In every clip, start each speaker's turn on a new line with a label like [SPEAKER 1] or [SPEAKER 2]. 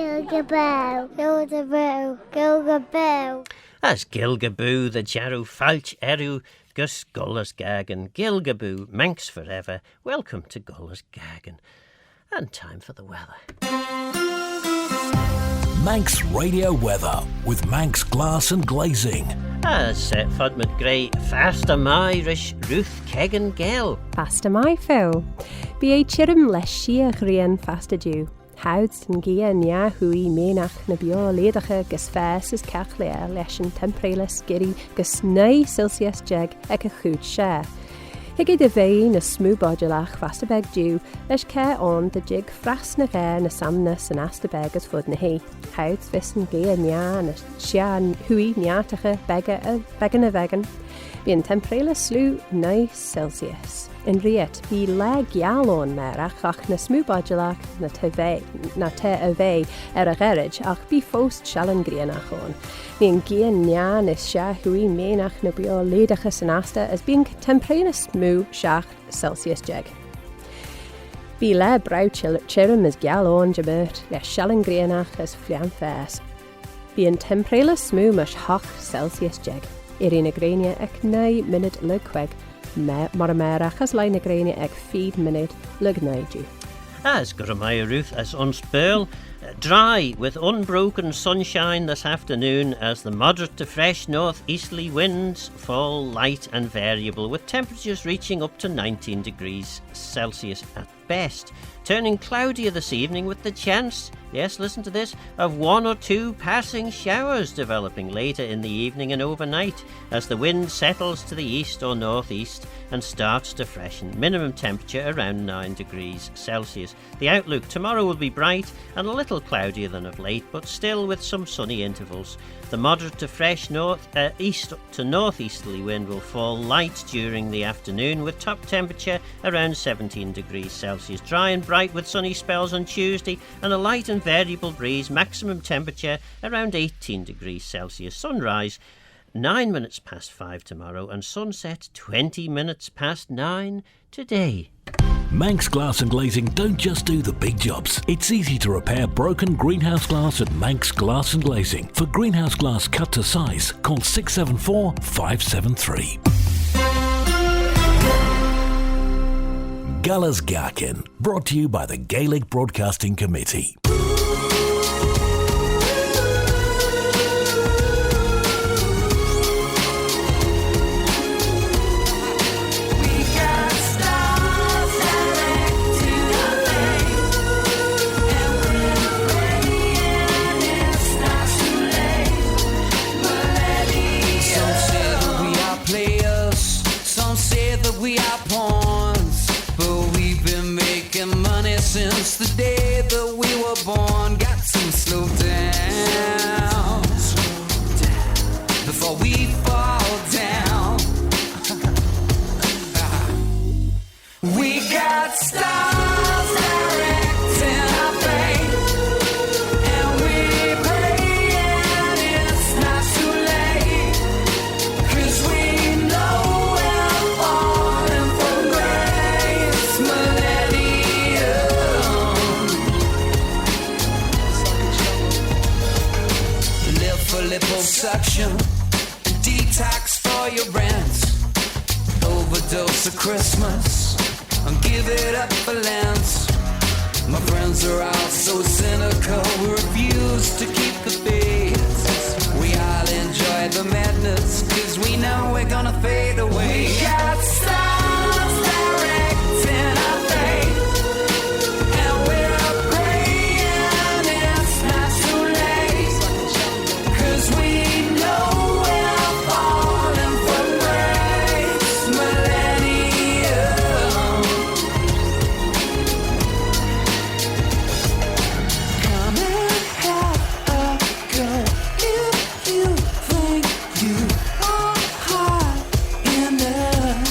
[SPEAKER 1] Gilgaboo, Gilgaboo, Gilgaboo.
[SPEAKER 2] As Gilgaboo, the Jarrow Falch Eru, Gus Gullas Gaccan, Gilgaboo, Manx forever. Welcome to Gullas Gaccan. And time for the weather.
[SPEAKER 3] Manx Radio Weather with Manx Glass and Glazing.
[SPEAKER 2] As Fodmid Gray, fast am Irish, Ruth Kegan Goll.
[SPEAKER 4] Fast am I, Phil. Be a chirim les shia grian fast a dew. Houds and gia nia hui menach na bio ledige gus fes is cachlea leis an temperelas giri gus 9 Celsius jeg ag a chwyd share. Higi de vei na smoothbodulach fast a beg dew leis care on the jig fras na gare na samnas and asta beg as fud na he. Houds vis and gia nia na shia hui niatache began a vegan. Be an temperelas slew 9 Celsius. In riet, be leg yalon merach ach na smoothbodulach na te ave a gerage ach be fost shallen grianach on. Being gian nyan is sha hui menach na bio ledige sanasta as being temperelas smooth shach Celsius jeg. Be le brow chirim as galon jabert, le shallen grianach as fliam fers. Be an temperelas smooth mush hach Celsius jeg. Irina grania ek 9 minute lugweg. Marmerach as line agrania ag 5 minute lugnaiju.
[SPEAKER 2] As Chruinnaght Ruth as unspurl, dry with unbroken sunshine this afternoon as the moderate to fresh northeasterly winds fall light and variable with temperatures reaching up to 19 degrees Celsius at best. Turning cloudier this evening with the chance, yes, listen to this, of 1 or 2 passing showers developing later in the evening and overnight as the wind settles to the east or northeast and starts to freshen. Minimum temperature around 9 degrees Celsius. The outlook tomorrow will be bright and a little cloudier than of late, but still with some sunny intervals. The moderate to fresh east to northeasterly wind will fall light during the afternoon with top temperature around 17 degrees Celsius. Dry and bright with sunny spells on Tuesday and a light and variable breeze. Maximum temperature around 18 degrees Celsius. Sunrise 9 minutes past 5 tomorrow and sunset 20 minutes past 9 today.
[SPEAKER 3] Manx Glass and Glazing don't just do the big jobs. It's easy to repair broken greenhouse glass at Manx Glass and Glazing. For greenhouse glass cut to size, call 674 573. Gullas Gaccan, brought to you by the Gaelic Broadcasting Committee.
[SPEAKER 5] Since the day that we were born, got to slow down before we fall down. We got stars directing our fate, and we pray and it's not too late, 'cause we know we're falling from grace. Liposuction, detox for your rent, overdose of Christmas, and give it up for Lent. My friends are all so cynical, we refuse to keep the faith. We all enjoy the madness, 'cause we know we're gonna fade away. We got stars directing our fate, and we're praying it's not too late, 'cause we know we're falling from grace. Millennium, come and have a go if you think you are hot enough.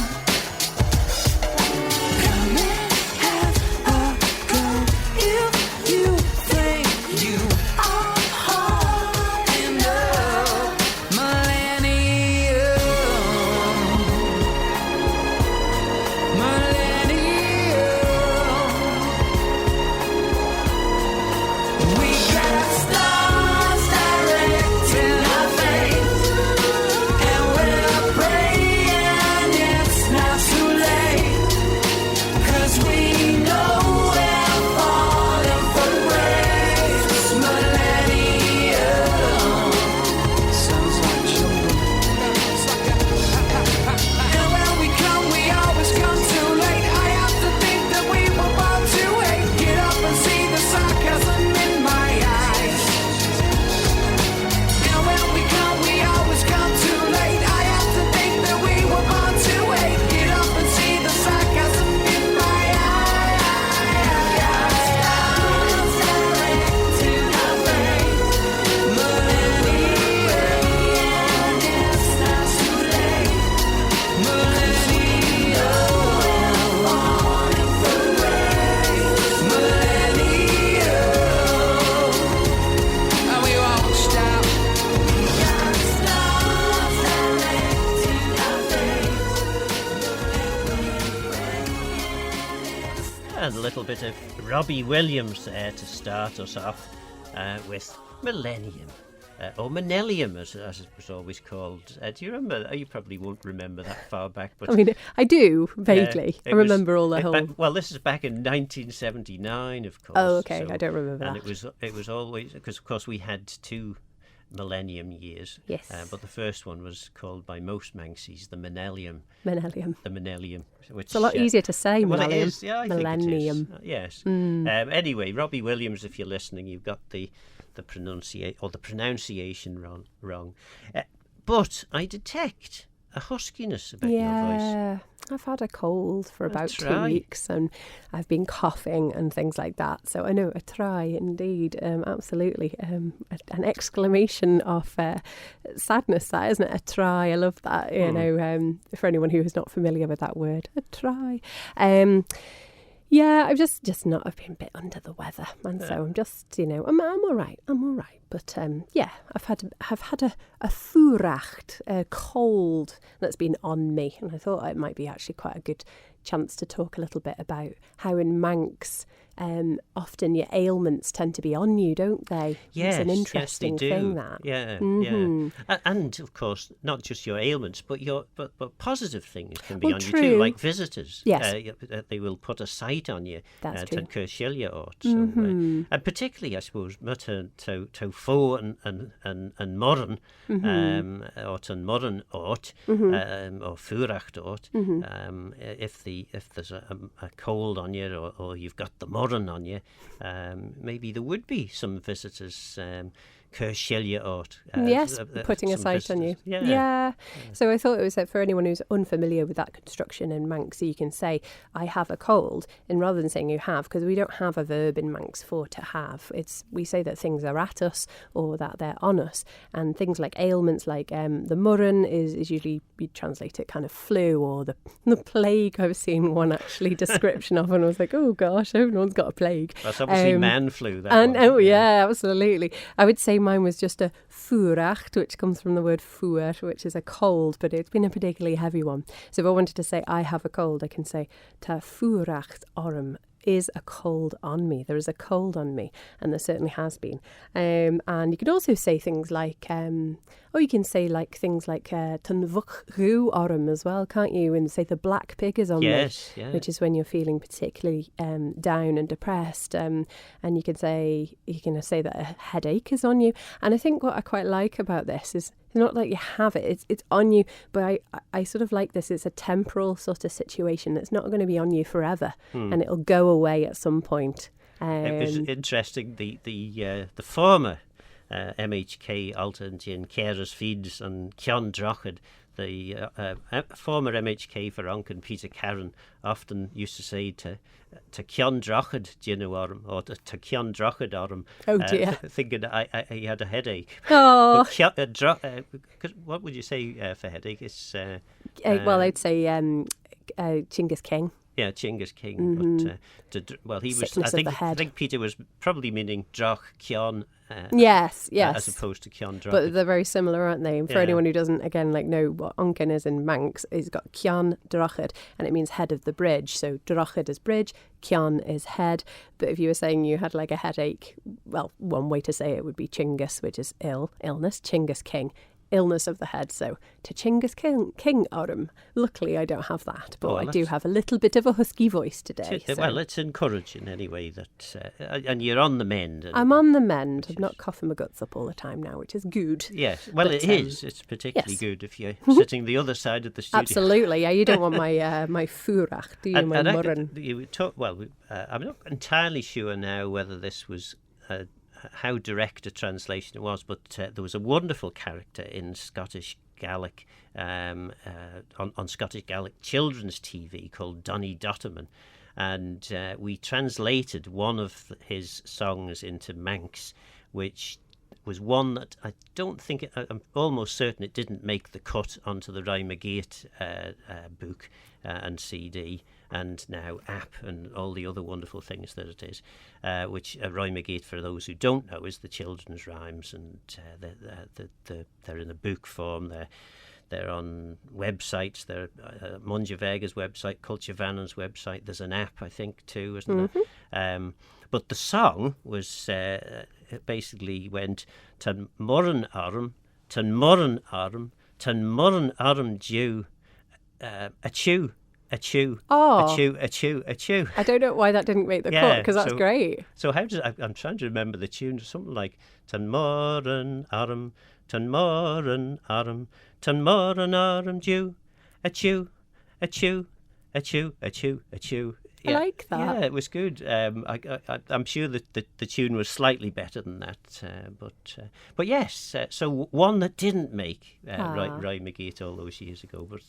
[SPEAKER 2] And a little bit of Robbie Williams there to start us off with Millennium. Or Manelium, as it was always called. Do you remember? You probably won't remember that far back. But
[SPEAKER 4] I mean, I do, vaguely. I remember all the whole...
[SPEAKER 2] Well, this is back in 1979, of course.
[SPEAKER 4] Oh, okay,
[SPEAKER 2] so,
[SPEAKER 4] I don't remember
[SPEAKER 2] and
[SPEAKER 4] that.
[SPEAKER 2] it was always... Because, of course, we had 2 millennium years.
[SPEAKER 4] Yes.
[SPEAKER 2] But the first one was called by most Manxies the Manelium.
[SPEAKER 4] Manelium.
[SPEAKER 2] The Manelium. Which,
[SPEAKER 4] It's a lot easier to say,
[SPEAKER 2] well,
[SPEAKER 4] Millennium.
[SPEAKER 2] it is. Yeah, I
[SPEAKER 4] Millennium.
[SPEAKER 2] think it is. Yes. Anyway, Robbie Williams, if you're listening, you've got the pronunciation wrong. But I detect a huskiness about your voice.
[SPEAKER 4] Yeah, I've had a cold for about 2
[SPEAKER 2] try.
[SPEAKER 4] weeks and I've been coughing and things like that. So I know, a try indeed, absolutely. An exclamation of sadness, that, isn't it? A try, I love that, you know, for anyone who is not familiar with that word, a try. Yeah, I've just not. I've been a bit under the weather, and so I'm just, you know, I'm all right. But yeah, I've had a fúracht, a cold that's been on me, and I thought it might be actually quite a good chance to talk a little bit about how in Manx, often your ailments tend to be on you, don't they?
[SPEAKER 2] Yes,
[SPEAKER 4] it's an interesting
[SPEAKER 2] yes, they do.
[SPEAKER 4] thing, that.
[SPEAKER 2] Yeah, yeah. And of course, not just your ailments, but but positive things can be
[SPEAKER 4] Well,
[SPEAKER 2] on you
[SPEAKER 4] true.
[SPEAKER 2] too, like visitors.
[SPEAKER 4] Yes.
[SPEAKER 2] They will put a sight on you.
[SPEAKER 4] That's true.
[SPEAKER 2] To Cwrsilia ort. So, and particularly, I suppose, to fo and modern, ort and modern ort, or fúracht ort. If there's a cold on you, or you've got the modern on you, maybe there would be some visitors. Cwrsilia ort.
[SPEAKER 4] Yes, putting a
[SPEAKER 2] some
[SPEAKER 4] sight on you.
[SPEAKER 2] visitors.
[SPEAKER 4] Yeah. So I thought it was for anyone who's unfamiliar with that construction in Manx, so you can say, I have a cold, and rather than saying you have, because we don't have a verb in Manx for to have. We say that things are at us or that they're on us, and things like ailments, like the murren is usually, you translate it kind of flu, or the plague. I've seen one actually description of, and I was like, oh gosh, everyone's got a plague.
[SPEAKER 2] That's obviously man flu. That
[SPEAKER 4] And
[SPEAKER 2] one.
[SPEAKER 4] oh yeah, absolutely. I would say mine was just a fúracht, which comes from the word fúr, which is a cold, but it's been a particularly heavy one. So if I wanted to say I have a cold, I can say ta fúracht orm is a cold on me. There is a cold on me, and there certainly has been. And you could also say things like, you can say like things like tan vuk orm as well, can't you? And say the black pig is on me,
[SPEAKER 2] yeah.
[SPEAKER 4] which is when you're feeling particularly down and depressed. And you can say that a headache is on you. And I think what I quite like about this is it's not like you have it, it's on you, but I sort of like this. It's a temporal sort of situation. It's not going to be on you forever, and it'll go away at some point.
[SPEAKER 2] It was interesting, the former MHK Alternatine Carers Feeds and Cion Drochad, the former MHK for Onken Peter Carron often used to say to Cion Drochad Ginu Orm, or to Cion Drochad Orm.
[SPEAKER 4] Oh dear.
[SPEAKER 2] Thinking he had a headache.
[SPEAKER 4] Oh.
[SPEAKER 2] What would you say for headache? It's
[SPEAKER 4] well, I'd say Chinggis King.
[SPEAKER 2] Yeah, Chinggis King. But he was. I think Peter was probably meaning Droch Cion.
[SPEAKER 4] Yes.
[SPEAKER 2] As opposed to Cion Drochad.
[SPEAKER 4] But they're very similar, aren't they? And for anyone who doesn't, again, know what Onken is in Manx, he's got Cion Drochad, and it means head of the bridge. So Drochad is bridge, Cion is head. But if you were saying you had like a headache, well, one way to say it would be Chinggis, which is illness, Chinggis King. Illness of the head, so to Chinggis King Orm. Luckily, I don't have that, but I do have a little bit of a husky voice today.
[SPEAKER 2] Well, it's encouraging anyway that, and you're on the mend.
[SPEAKER 4] I'm on the mend. I'm not coughing my guts up all the time now, which is good.
[SPEAKER 2] Yes, well, it is. It's particularly good if you're sitting the other side of the studio.
[SPEAKER 4] Absolutely, yeah. You don't want my fúracht, do you? My murren.
[SPEAKER 2] I'm not entirely sure now whether this was how direct a translation it was, but there was a wonderful character in Scottish Gaelic on Scottish Gaelic children's TV called Donny Dotterman, and we translated one of his songs into Manx, which was one that I don't think I'm almost certain it didn't make the cut onto the Rhyme Gate book and CD, and now app and all the other wonderful things that it is, which Rhyme Gate, for those who don't know, is the children's rhymes, and they're in a book form. They're on websites. They're Munja Vega's website, Culture Vannon's website. There's an app, I think, too, isn't there? But the song was it basically went Tan Moran Arm, Tan Moran Arm, Tan Moran Arm Jew, a chew. A chew,
[SPEAKER 4] Oh.
[SPEAKER 2] a chew, a chew, a chew.
[SPEAKER 4] I don't know why that didn't make the cut, because that's great.
[SPEAKER 2] So how does I'm trying to remember the tune? Something like Tan Moran Arm, Tan Moran Arm, Tan Moran Arm Jew, a chew, a chew, a chew, a chew, a chew.
[SPEAKER 4] I like that.
[SPEAKER 2] Yeah, it was good. I'm sure that the tune was slightly better than that, but yes. So one that didn't make Roy McGeet all those years ago, but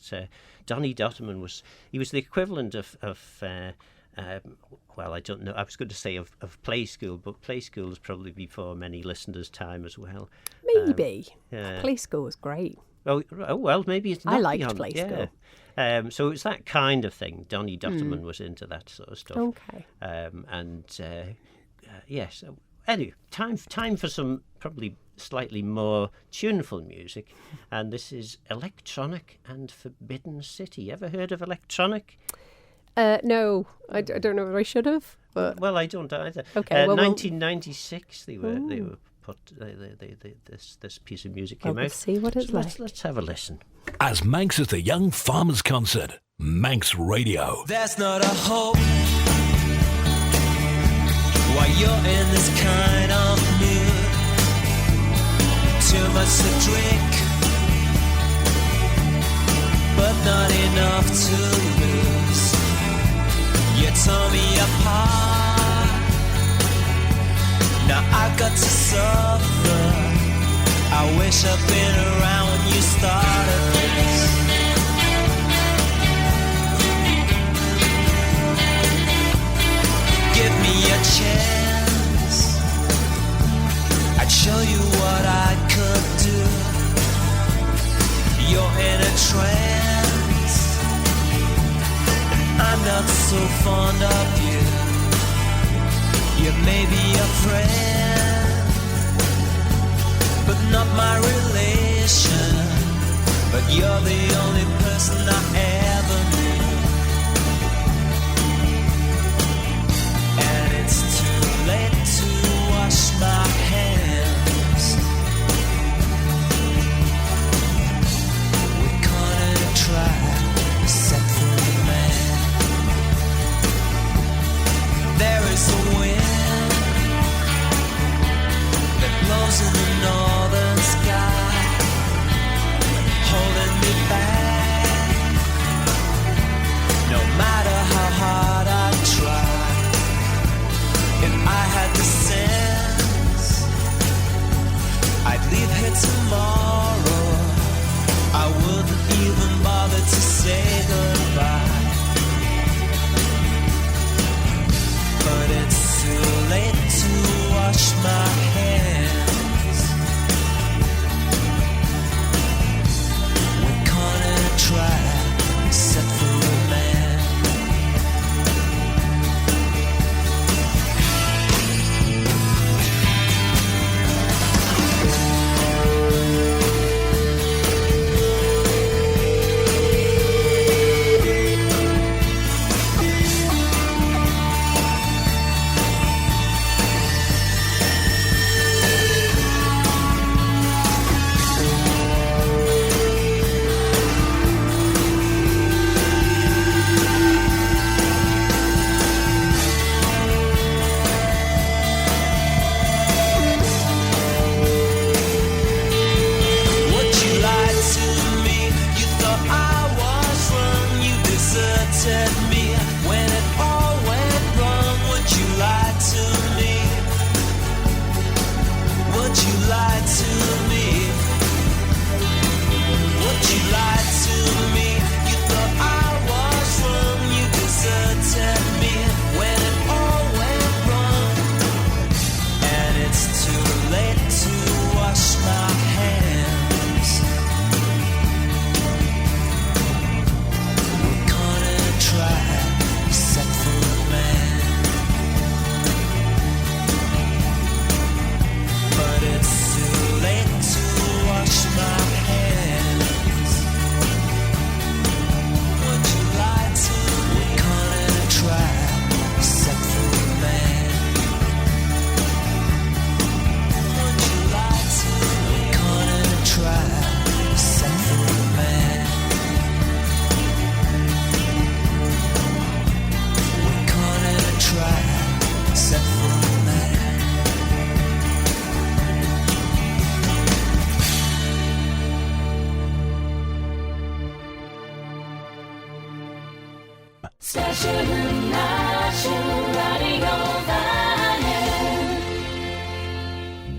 [SPEAKER 2] Donny Dotterman was the equivalent of well, I don't know. I was going to say of Play School, but Play School is probably before many listeners' time as well.
[SPEAKER 4] Maybe. Play School was great.
[SPEAKER 2] Oh well, maybe it's not.
[SPEAKER 4] I liked
[SPEAKER 2] beyond,
[SPEAKER 4] Play School.
[SPEAKER 2] So it's that kind of thing. Donny Dotterman was into that sort of stuff.
[SPEAKER 4] Okay.
[SPEAKER 2] Yes. Anyway, time for some probably slightly more tuneful music, and this is Electronic and Forbidden City. Ever heard of Electronic?
[SPEAKER 4] No, I don't know if I should have. But
[SPEAKER 2] Well, I don't either.
[SPEAKER 4] Okay, well,
[SPEAKER 2] 1996, they were put. This piece of music came
[SPEAKER 4] we'll
[SPEAKER 2] out.
[SPEAKER 4] see what it's
[SPEAKER 2] So
[SPEAKER 4] like.
[SPEAKER 2] Let's have a listen.
[SPEAKER 3] As Manx is the Young Farmers Concert, Manx Radio.
[SPEAKER 5] There's not a hope while you're in this kind of mood. Too much to drink, but not enough to lose. You tore me apart. Now I got to suffer. I wish I'd been around when you started this. Give me a chance, I'd show you what I could do. You're in a trance, and I'm not so fond of you. You may be a friend, but not my relation. But you're the only person I ever knew. And it's too late to wash my hands. We caught in a trap set for the man. There is a wind that blows in the northern sky.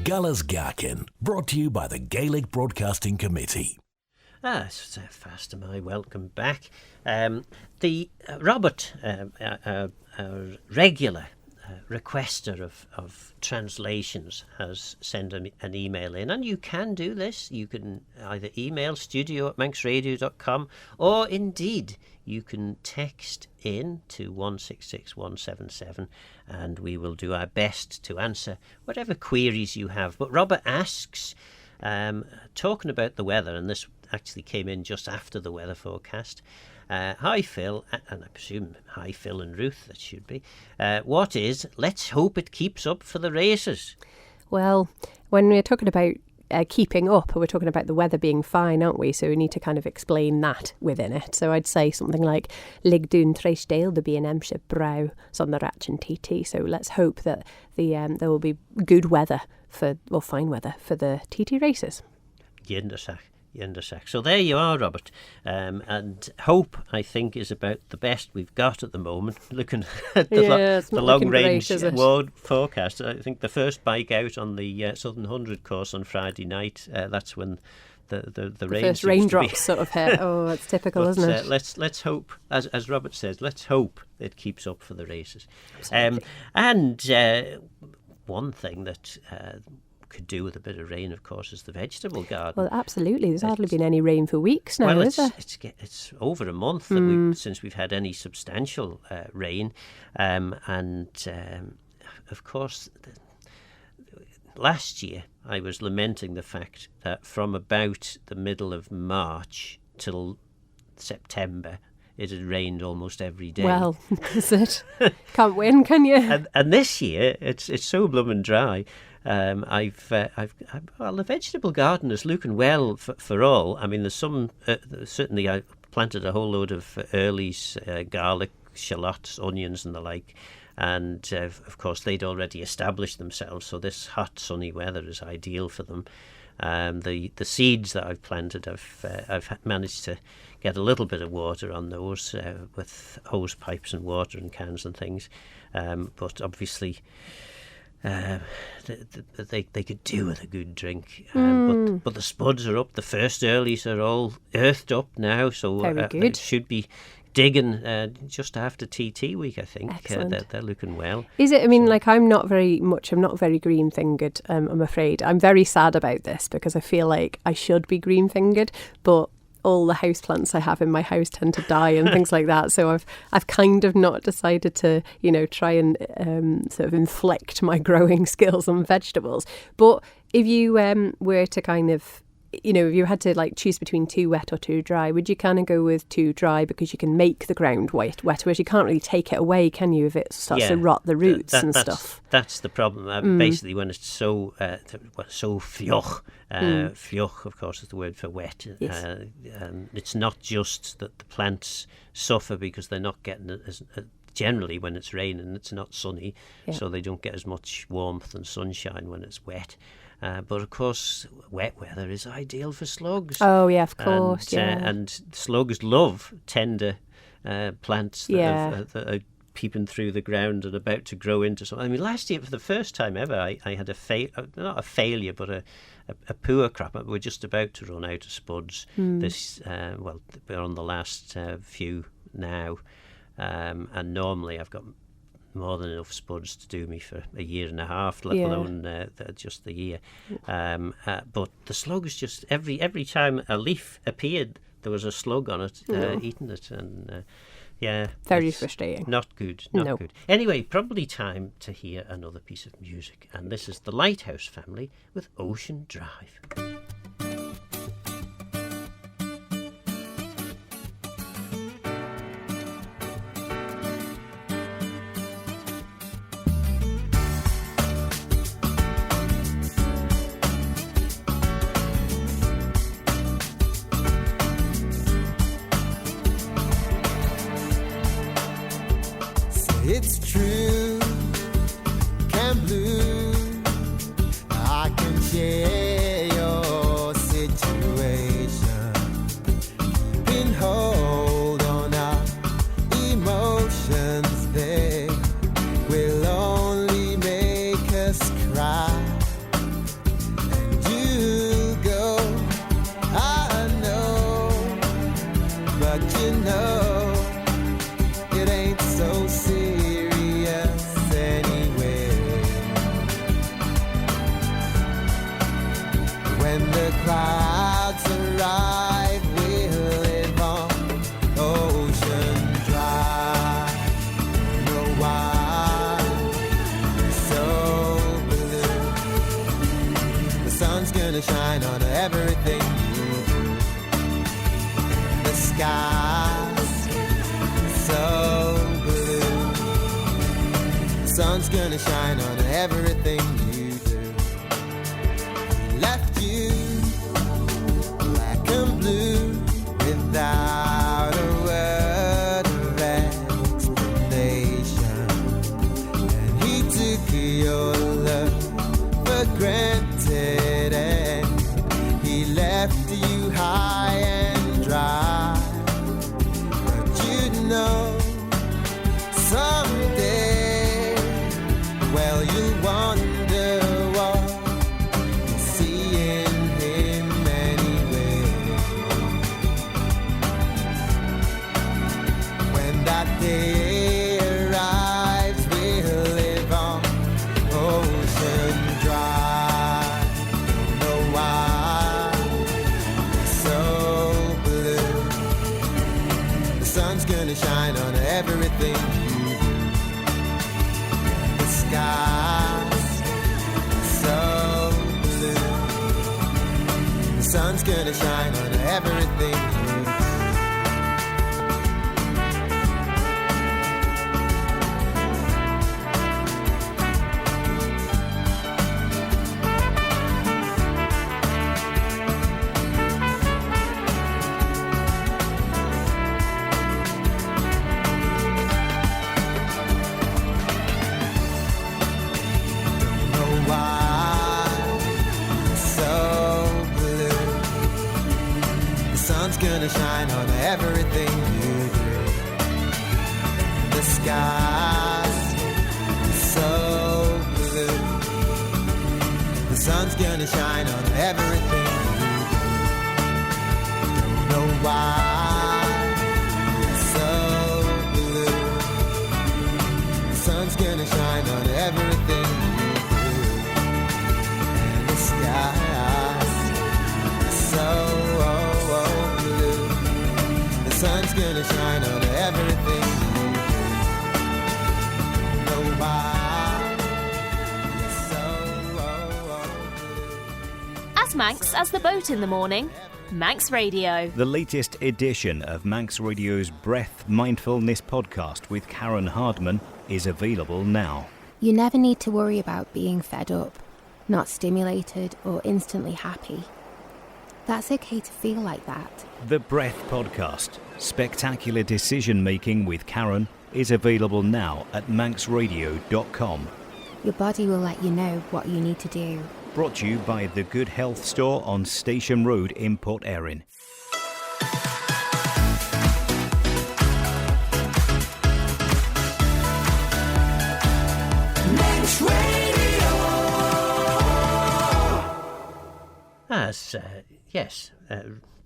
[SPEAKER 3] Guller's Gaccan, brought to you by the Gaelic Broadcasting Committee.
[SPEAKER 2] So fast am I. Welcome back. The Robert, our regular requester of translations, has sent an email in, and you can do this. You can either email studio@manxradio.com, or indeed you can text in to 166177, and we will do our best to answer whatever queries you have. But Robert asks, talking about the weather, and this actually came in just after the weather forecast. Hi Phil, and I presume hi Phil and Ruth, that should be. What is, let's hope it keeps up for the races?
[SPEAKER 4] Well, when we're talking about keeping up, we're talking about the weather being fine, aren't we? So we need to kind of explain that within it. So I'd say something like Lig dún treisdale the B&M brow on the Ratch and TT. So let's hope that there will be good weather fine weather for the TT races.
[SPEAKER 2] Yindersach. So there you are, Robert. And hope, I think, is about the best we've got at the moment. Looking at the long-range forecast, I think the first bike out on the Southern 100 course on Friday night, that's when the rain
[SPEAKER 4] first raindrops sort of hit. Oh, that's typical, isn't it?
[SPEAKER 2] Let's hope, as Robert says, let's hope it keeps up for the races. One thing that could do with a bit of rain, of course, is the vegetable garden.
[SPEAKER 4] Well, absolutely. There's hardly been any rain for weeks now, is there?
[SPEAKER 2] It's over a month that since we've had any substantial rain. Of course, last year I was lamenting the fact that from about the middle of March till September, it had rained almost every day.
[SPEAKER 4] Well, is it? Can't win, can you?
[SPEAKER 2] And this year, it's so blooming dry. The vegetable garden is looking well for all. I mean, there's some, certainly I planted a whole load of earlies, garlic, shallots, onions and the like. And of course, they'd already established themselves. So this hot, sunny weather is ideal for them. The seeds that I've planted, I've managed to get a little bit of water on those with hose pipes and water and cans and things. But obviously, they could do with a good drink. But the spuds are up. The first earlies are all earthed up now, so they should be digging just after TT week, I think. They're looking well.
[SPEAKER 4] Is it? I mean, I'm not very green-fingered, I'm afraid. I'm very sad about this because I feel like I should be green-fingered, but all the houseplants I have in my house tend to die and things like that. So I've kind of not decided to, try and sort of inflict my growing skills on vegetables. But if you were to kind of, if you had to choose between too wet or too dry, would you kind of go with too dry because you can make the ground wet, whereas you can't really take it away, can you, if it starts to rot the roots and stuff?
[SPEAKER 2] That's the problem. Basically, when it's so fioch, fioch, of course, is the word for wet.
[SPEAKER 4] Yes.
[SPEAKER 2] It's not just that the plants suffer because they're not getting as generally when it's raining, it's not sunny, so they don't get as much warmth and sunshine when it's wet. But of course, wet weather is ideal for slugs.
[SPEAKER 4] Oh, yeah, of course.
[SPEAKER 2] And slugs love tender plants that are peeping through the ground and about to grow into something. I mean, last year, for the first time ever, I had not a failure, but a poor crop. We're just about to run out of spuds. We're on the last few now. And normally I've got more than enough spuds to do me for a year and a half, let alone just the year. But the slugs just every time a leaf appeared, there was a slug on it eating it, and
[SPEAKER 4] very frustrating.
[SPEAKER 2] Not good. Not good. Anyway, probably time to hear another piece of music, and this is the Lighthouse Family with Ocean Drive.
[SPEAKER 6] It's true, can blue, I can share your know it ain't so serious anyway. When the clouds arrive, we'll live on ocean drive. Know why it's so blue? The sun's gonna shine on everything you do. The sky's so blue. The sun's gonna shine on everything you do. Left you black and blue without a word of explanation, and he took your love for granted, and he left you high and dry. But you know someday, well, you'll wonder what you see in him anyway. When that day arrives, we'll live on ocean drive. Don't know why it's so blue. The sun's gonna shine on everything you do. The sky's so blue. The sun's gonna shine on everything you do. Know why it's so blue. The sun's gonna shine on everything you do. The sky's so blue. The sun's gonna shine on everything you do. Don't know why it's so blue. The sun's gonna shine on everything you do. And the sky's so blue. The sun's gonna shine on everything you do. Know why it's so blue.
[SPEAKER 7] As Manx as the boat in the morning. Manx Radio.
[SPEAKER 8] The latest edition of Manx Radio's Breath Mindfulness podcast with Karen Hardman is available now.
[SPEAKER 9] You never need to worry about being fed up, not stimulated or instantly happy. That's okay to feel like that.
[SPEAKER 8] The Breath podcast, spectacular decision making with Karen, is available now at manxradio.com.
[SPEAKER 9] Your body will let you know what you need to do.
[SPEAKER 8] Brought to you by the Good Health Store on Station Road in Port Erin.
[SPEAKER 5] Manx Radio.
[SPEAKER 2] As, yes,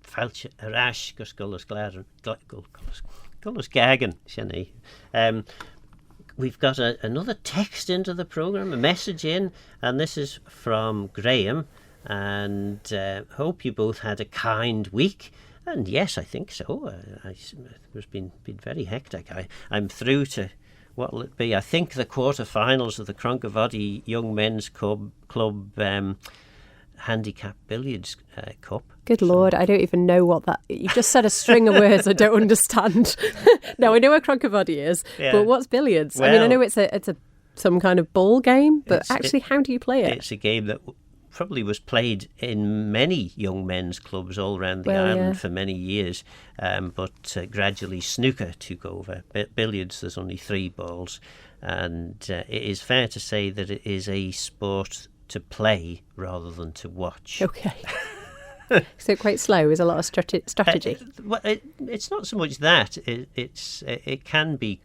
[SPEAKER 2] Falch Arash, gus Gullus Gladden, Gullus Gaccan, Shani. We've got another text into the programme, a message in, and this is from Graham. And hope you both had a kind week. And yes, I think so. It's been very hectic. I'm through to, what will it be? I think the quarterfinals of the Crunkavody Young Men's Club Handicap Billiards Cup.
[SPEAKER 4] Good Lord, I don't even know what that... You just said a string of words I don't understand. No, I know where Crunkavody is, but what's billiards?
[SPEAKER 2] Well,
[SPEAKER 4] I mean, I know it's some kind of ball game, but actually, how do you play it?
[SPEAKER 2] It's a game that probably was played in many young men's clubs all around the island for many years, but gradually snooker took over. Billiards, there's only 3 balls, and it is fair to say that it is a sport to play rather than to watch.
[SPEAKER 4] Okay. So quite slow is a lot of strategy.
[SPEAKER 2] It's not so much that. It can be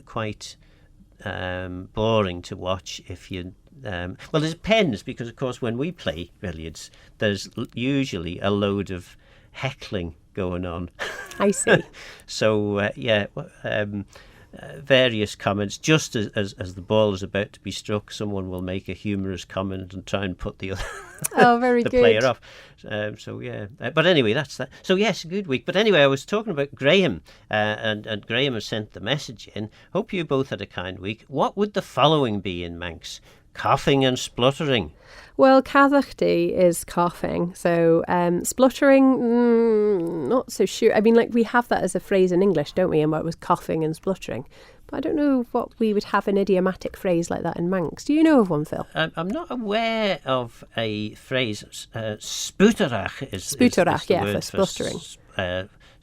[SPEAKER 2] quite boring to watch if you... well, it depends, because, of course, when we play billiards, there's usually a load of heckling going on.
[SPEAKER 4] I see.
[SPEAKER 2] So, various comments. Just as the ball is about to be struck, someone will make a humorous comment and try and put the other
[SPEAKER 4] very
[SPEAKER 2] the
[SPEAKER 4] good.
[SPEAKER 2] player off. But anyway, that's that. So yes, good week. But anyway, I was talking about Graham, and Graham has sent the message in. Hope you both had a kind week. What would the following be in Manx? Coughing and spluttering.
[SPEAKER 4] Well, cathachty is coughing, so spluttering, not so sure. I mean, like, we have that as a phrase in English, don't we? And what was coughing and spluttering. But I don't know what we would have an idiomatic phrase like that in Manx. Do you know of one, Phil?
[SPEAKER 2] I'm not aware of a phrase. Spooterach is
[SPEAKER 4] Spooterach,
[SPEAKER 2] the
[SPEAKER 4] yeah,
[SPEAKER 2] word
[SPEAKER 4] for spluttering.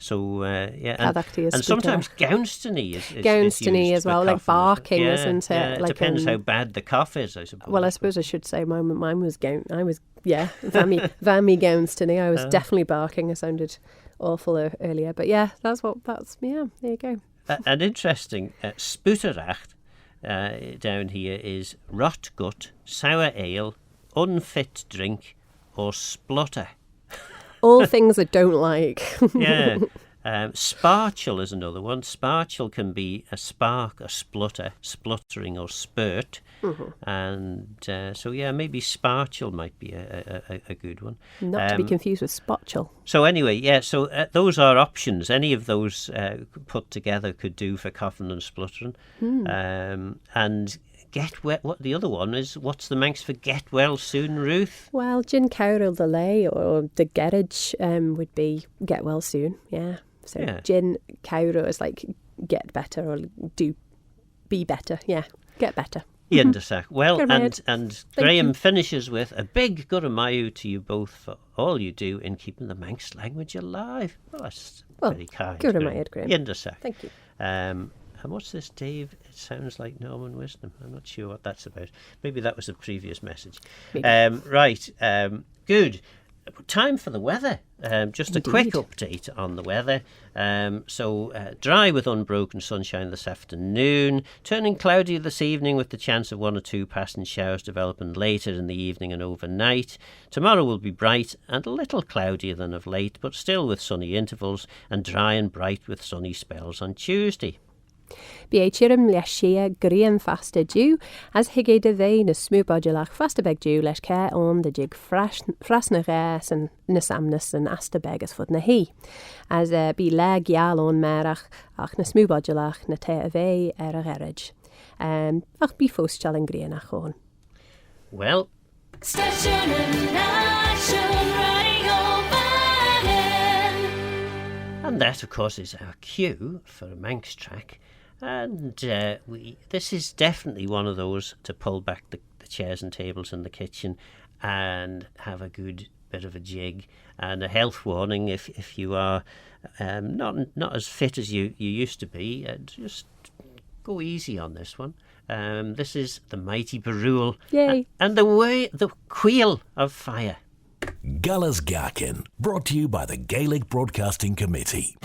[SPEAKER 2] Cathachty
[SPEAKER 4] is
[SPEAKER 2] and sometimes gownstony is
[SPEAKER 4] gownstony
[SPEAKER 2] used
[SPEAKER 4] as
[SPEAKER 2] for
[SPEAKER 4] well, like
[SPEAKER 2] coughing,
[SPEAKER 4] barking,
[SPEAKER 2] isn't
[SPEAKER 4] isn't it?
[SPEAKER 2] Yeah, it
[SPEAKER 4] like
[SPEAKER 2] depends how bad the cough is, I suppose.
[SPEAKER 4] Well, I suppose I should say mine was vammy gownstony. I was definitely barking. I sounded awful earlier, but there you go.
[SPEAKER 2] An interesting spooterach down here is rot gut, sour ale, unfit drink, or splutter.
[SPEAKER 4] All things I don't like.
[SPEAKER 2] Yeah. Sparchel is another one. Sparchel can be a spark, a splutter, spluttering or spurt. Mm-hmm. And maybe sparchel might be a good one.
[SPEAKER 4] Not to be confused with spotchel.
[SPEAKER 2] So anyway, those are options. Any of those put together could do for coughing and spluttering. And get well. What the other one is? What's the Manx for get well soon, Ruth?
[SPEAKER 4] Well, Jin Cowril delay or the garage would be get well soon. Yeah. So Jin Cowril is like get better or do be better. Yeah, get better.
[SPEAKER 2] Yendasach. Well,
[SPEAKER 4] Good
[SPEAKER 2] and Graham finishes with a big guramayu to you both for all you do in keeping the Manx language alive. Well, that's very kind.
[SPEAKER 4] Guramayu, Graham.
[SPEAKER 2] Yendasach.
[SPEAKER 4] Thank you.
[SPEAKER 2] And what's this, Dave? It sounds like Norman Wisdom. I'm not sure what that's about. Maybe that was a previous message. Good. Time for the weather. Just a quick update on the weather. Dry with unbroken sunshine this afternoon. Turning cloudy this evening with the chance of 1 or 2 passing showers developing later in the evening and overnight. Tomorrow will be bright and a little cloudier than of late, but still with sunny intervals, and dry and bright with sunny spells on Tuesday.
[SPEAKER 4] Biachirim lesia green fasta dew, as hige de ve na smoopadulach fasta beg dew lesh care on the jig frasna res and nasamnus and astabeg as fod na he. As be leg yal on merach ach na smoopadulach na te ve a gerage. Ach be fostal and green ach on.
[SPEAKER 2] Well,
[SPEAKER 5] Station and Nation running over him.
[SPEAKER 2] And that, of course, is our cue for a Manx track. And this is definitely one of those to pull back the chairs and tables in the kitchen and have a good bit of a jig. And a health warning if you are not as fit as you used to be, just go easy on this one. This is the Mighty Barul.
[SPEAKER 4] Yay!
[SPEAKER 2] And the Queel of Fire.
[SPEAKER 3] Galla's Gaccan, brought to you by the Gaelic Broadcasting Committee.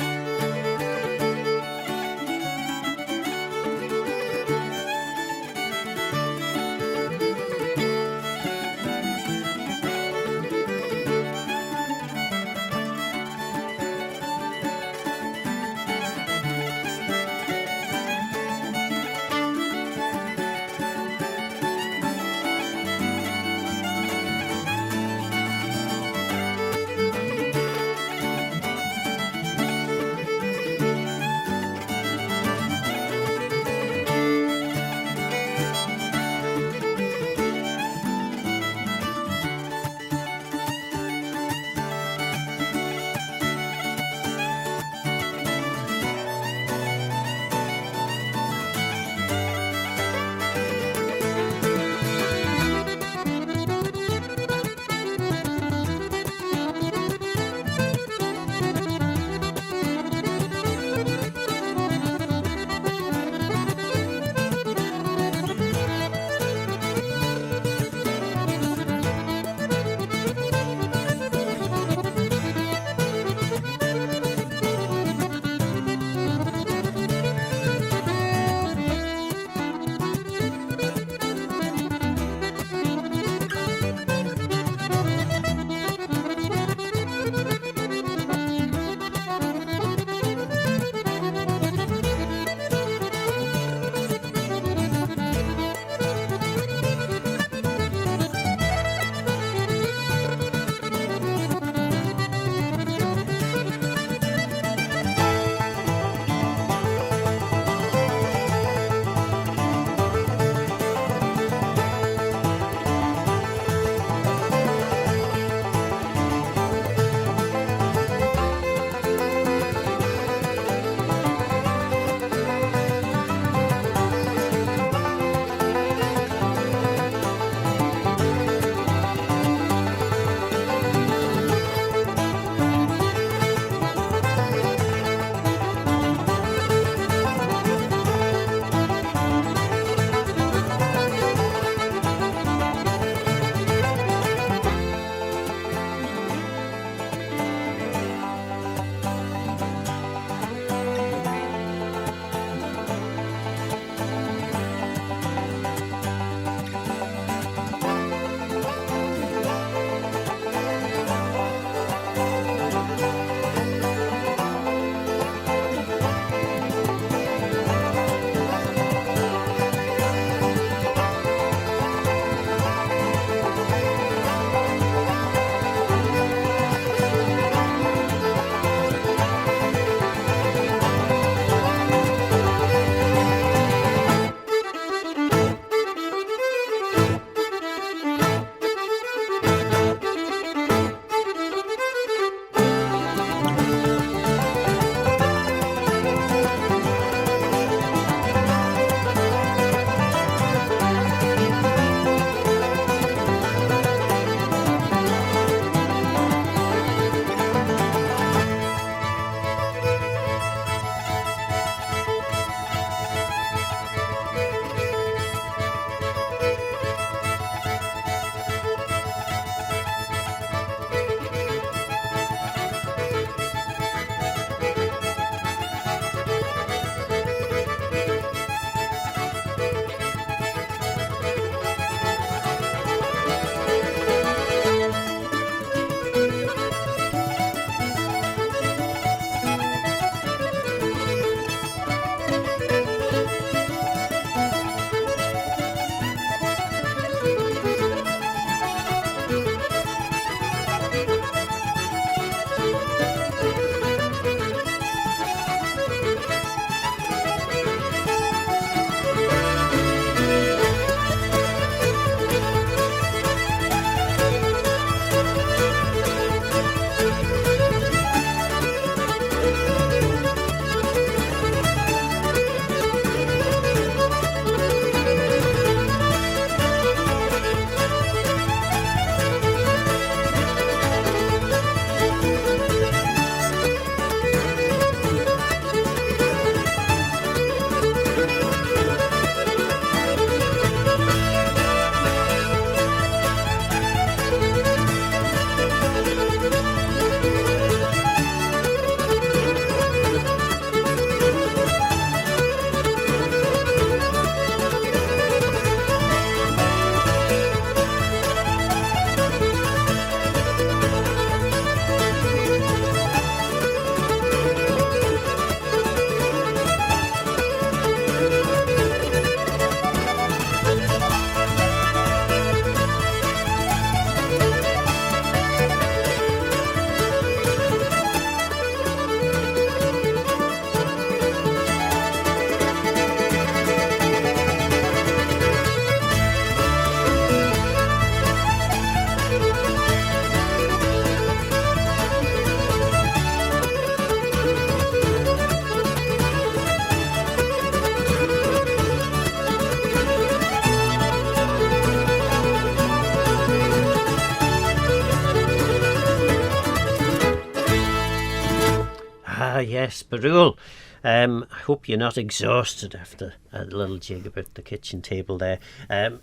[SPEAKER 2] Ah, yes, Barul. I hope you're not exhausted after a little jig about the kitchen table there. A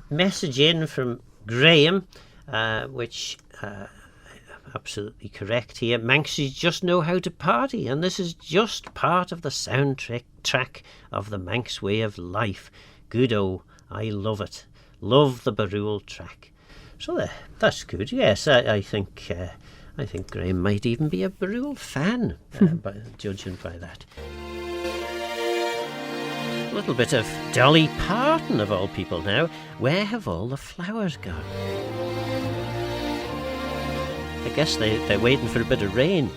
[SPEAKER 2] message in from Graham, which absolutely correct here. Manxies just know how to party, and this is just part of the soundtrack of the Manx way of life. Good-o, I love it. Love the Barul track. So that's good. Yes, I think Graham might even be a Barul fan, judging by that. A little bit of Dolly Parton, of all people now. Where have all the flowers gone? I guess they're waiting for a bit of rain.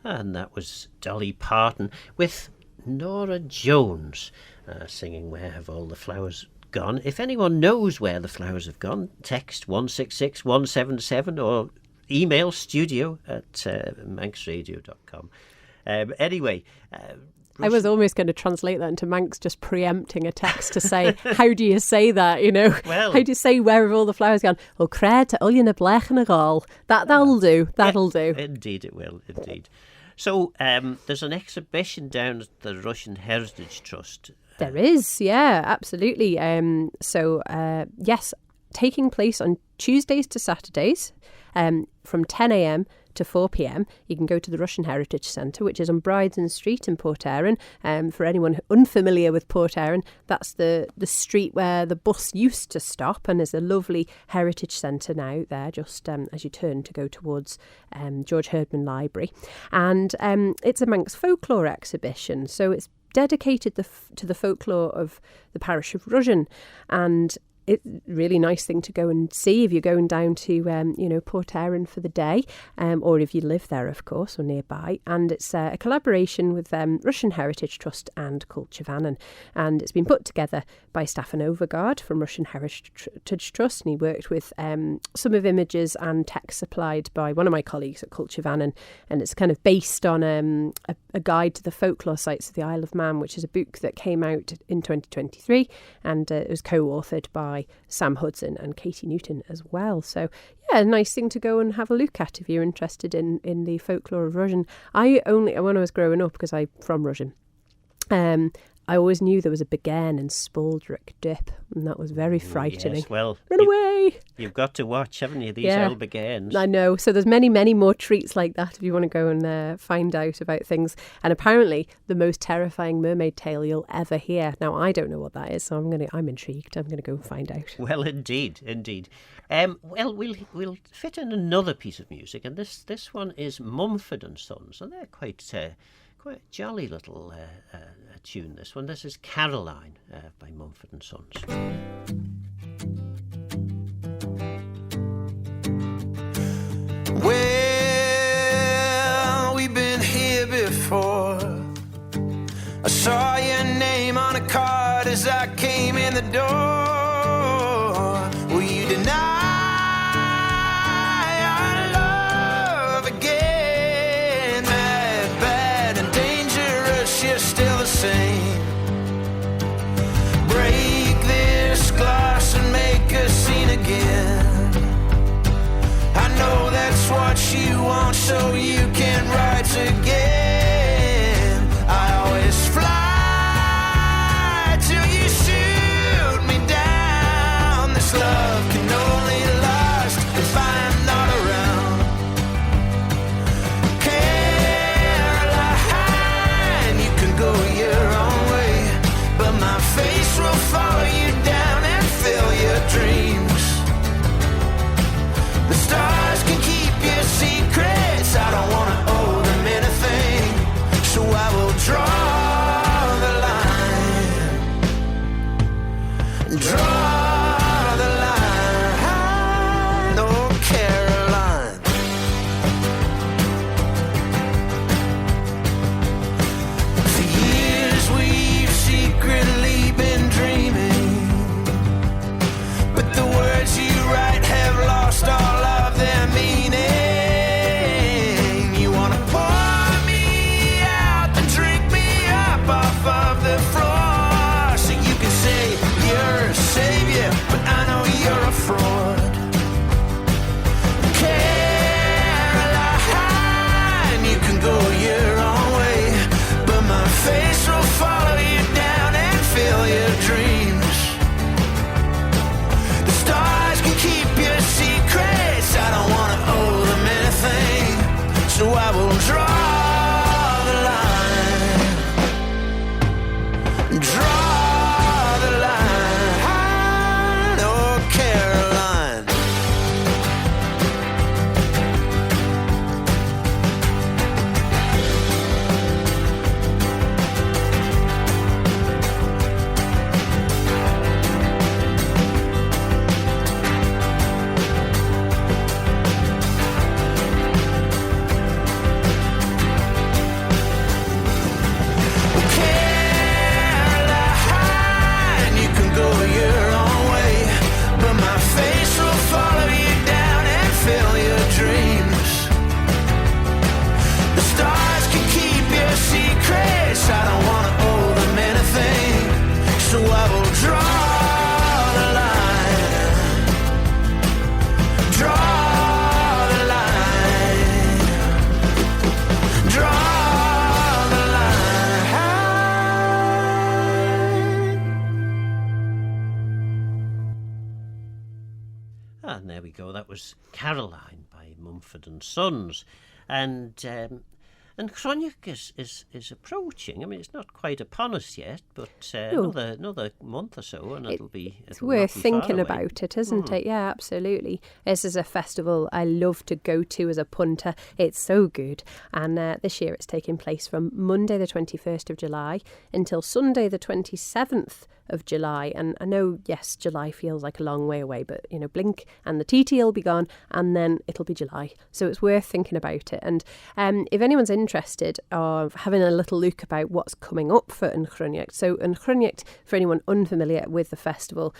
[SPEAKER 2] And that was Dolly Parton with Nora Jones singing Where Have All the Flowers Gone. If anyone knows where the flowers have gone, text 166 177 or email studio@manxradio.com. Anyway,
[SPEAKER 4] I was almost going to translate that into Manx, just preempting a text to say, how do you say that,
[SPEAKER 2] Well,
[SPEAKER 4] how do you say where have all the flowers gone? Oh, cred to ullin a blech and a Goll. That'll do, that'll do.
[SPEAKER 2] Indeed it will, indeed. So there's an exhibition down at the Russian Heritage Trust.
[SPEAKER 4] There is, yeah, absolutely. Yes, taking place on Tuesdays to Saturdays from 10 a.m. to 4 p.m. You can go to the Russian Heritage Centre, which is on Bryden Street in Port Erin. For anyone unfamiliar with Port Erin, that's the street where the bus used to stop, and there's a lovely heritage centre now there, just as you turn to go towards George Herdman Library. And it's a Manx folklore exhibition, so it's dedicated to the folklore of the parish of Rushen, and it's a really nice thing to go and see if you're going down to, Port Erin for the day, or if you live there, of course, or nearby. And it's a collaboration with Russian Heritage Trust and Chruinnaght. And it's been put together by Staffan Overgaard from Russian Heritage Trust. And he worked with some of images and text supplied by one of my colleagues at Chruinnaght. And it's kind of based on a guide to the folklore sites of the Isle of Man, which is a book that came out in 2023. And it was co-authored by Sam Hudson and Katie Newton as well. So, yeah, a nice thing to go and have a look at if you're interested in the folklore of Rushen. When I was growing up, because I'm from Rushen, I always knew there was a Gaccan and Spaldrick dip, and that was very frightening.
[SPEAKER 2] Yes, well,
[SPEAKER 4] run away!
[SPEAKER 2] You've got to watch, haven't you, these old Gaccans?
[SPEAKER 4] I know. So there's many, many more treats like that if you want to go and find out about things. And apparently, the most terrifying mermaid tale you'll ever hear. Now, I don't know what that is, so I'm intrigued. I'm going to go and find out.
[SPEAKER 2] Well, indeed. We'll fit in another piece of music, and this one is Mumford and Sons, and they're quite a jolly little tune, this one. This is Caroline by Mumford and Sons.
[SPEAKER 5] Well, we've been here before. I saw your name on a card as I came in the door. Will you deny our love again? Mad, bad, and dangerous, you're still the same. Break this glass and make a scene again. I know that's what you want, so you can write again. I always fly till you shoot me down. This love can only last if I'm not around. Caroline, you can go your own way, but my face will follow you down and fill your dreams. The stars can keep your secrets. I don't want
[SPEAKER 2] ago. That was Caroline by Mumford and Sons. And Chruinnaght is approaching. I mean, it's not quite upon us yet, but another month or so, and
[SPEAKER 4] it's worth thinking about it, isn't it? Yeah, absolutely. This is a festival I love to go to as a punter. It's so good. And this year it's taking place from Monday the 21st of July until Sunday the 27th of July. And I know, yes, July feels like a long way away, but, blink and the TT will be gone and then it'll be July. So it's worth thinking about it. And if anyone's interested of having a little look about what's coming up for Chruinnaght. So Chruinnaght, for anyone unfamiliar with the festival,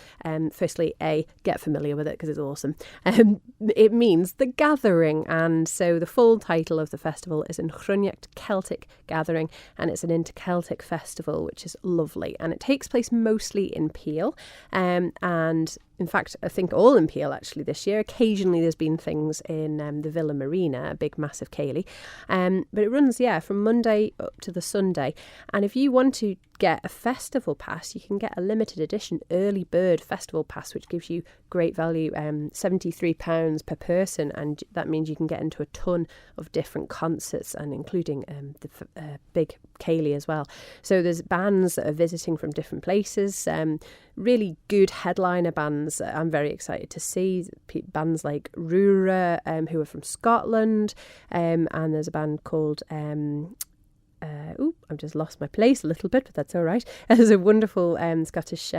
[SPEAKER 4] firstly, get familiar with it because it's awesome. It means the gathering. And so the full title of the festival is Chruinnaght Celtic Gathering, and it's an inter-Celtic festival, which is lovely. And it takes place mostly in Peel, and in fact, I think all in Peel actually this year. Occasionally there's been things in the Villa Marina, a big massive ceilidh. But it runs, from Monday up to the Sunday. And if you want to get a festival pass, you can get a limited edition early bird festival pass, which gives you great value, £73 per person. And that means you can get into a ton of different concerts, and including the big ceilidh as well. So there's bands that are visiting from different places, really good headliner bands I'm very excited to see. Bands like Rura, who are from Scotland, and there's a band called I've just lost my place a little bit, but that's all right. There's a wonderful Scottish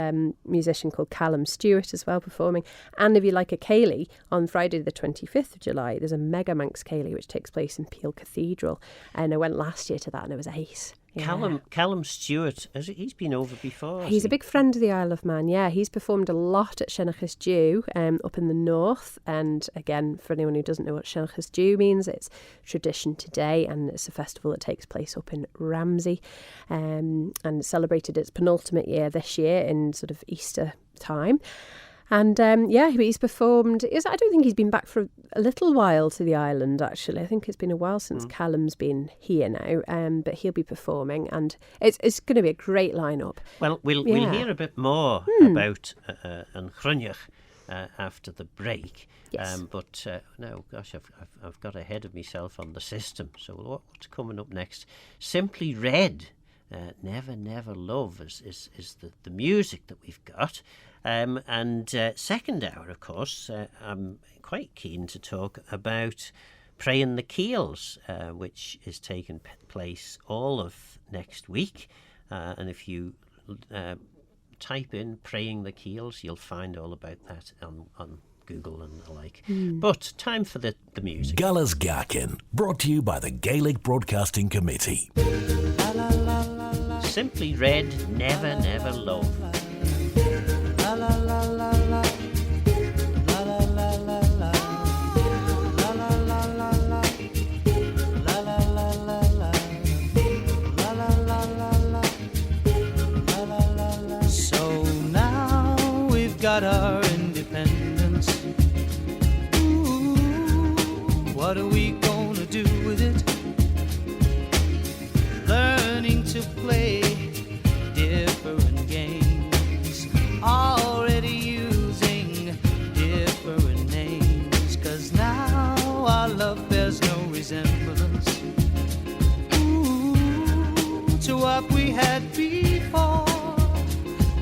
[SPEAKER 4] musician called Callum Stewart as well performing. And if you like a ceilidh, on Friday the 25th of July, there's a mega Manx ceilidh which takes place in Peel Cathedral. And I went last year to that and it was ace. Yeah.
[SPEAKER 2] Callum Stewart, he's been over before.
[SPEAKER 4] He's a big friend of the Isle of Man, yeah. He's performed a lot at Chruinnaght Dew up in the north. And again, for anyone who doesn't know what Chruinnaght Dew means, it's tradition today, and it's a festival that takes place up in Ramsey, and celebrated its penultimate year this year in sort of Easter time. And he's performed. I don't think he's been back for a little while to the island, actually. I think it's been a while since Callum's been here now, but he'll be performing, and it's going to be a great lineup.
[SPEAKER 2] Well, we'll hear a bit more about Chruinnaght after the break.
[SPEAKER 4] Yes.
[SPEAKER 2] No, gosh, I've got ahead of myself on the system. So what's coming up next? Simply Red. Never, Never Love is the music that we've got. Second hour, of course, I'm quite keen to talk about Praying the Keels, which is taking place all of next week. And if you type in Praying the Keels, you'll find all about that on Google and the like. But time for the music.
[SPEAKER 3] Galla's Gaccan, brought to you by the Gaelic Broadcasting Committee.
[SPEAKER 2] Simply Red, Never, Never Love.
[SPEAKER 10] So now we've got our independence. Ooh, what are we gonna do with it? Learning to play different games, already using different names, 'cause now our love bears no resemblance, to what we had before.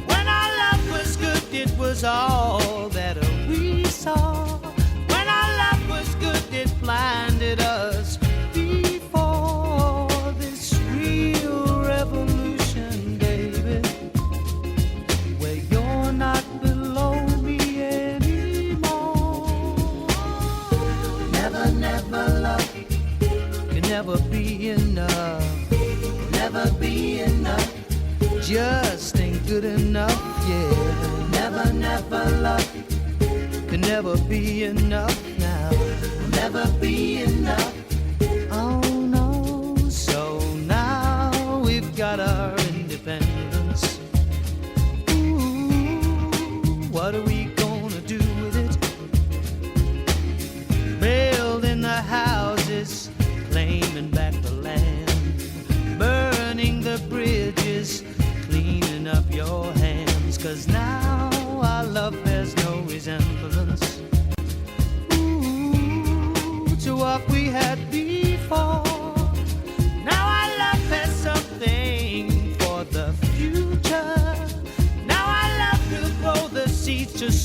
[SPEAKER 10] When our love was good, it was all that we saw. When our love was good, it blinded us before this real revolution, baby, where you're not below me anymore. Never, never love can never be enough. Never be enough, just ain't good enough, yeah. Never, never love can never be enough now. Never be enough, oh no. So now we've got our independence. Ooh, what are we gonna do with it? Building the houses, claiming back the land, burning the bridges, cleaning up your hands, 'cause now our love bears no resemblance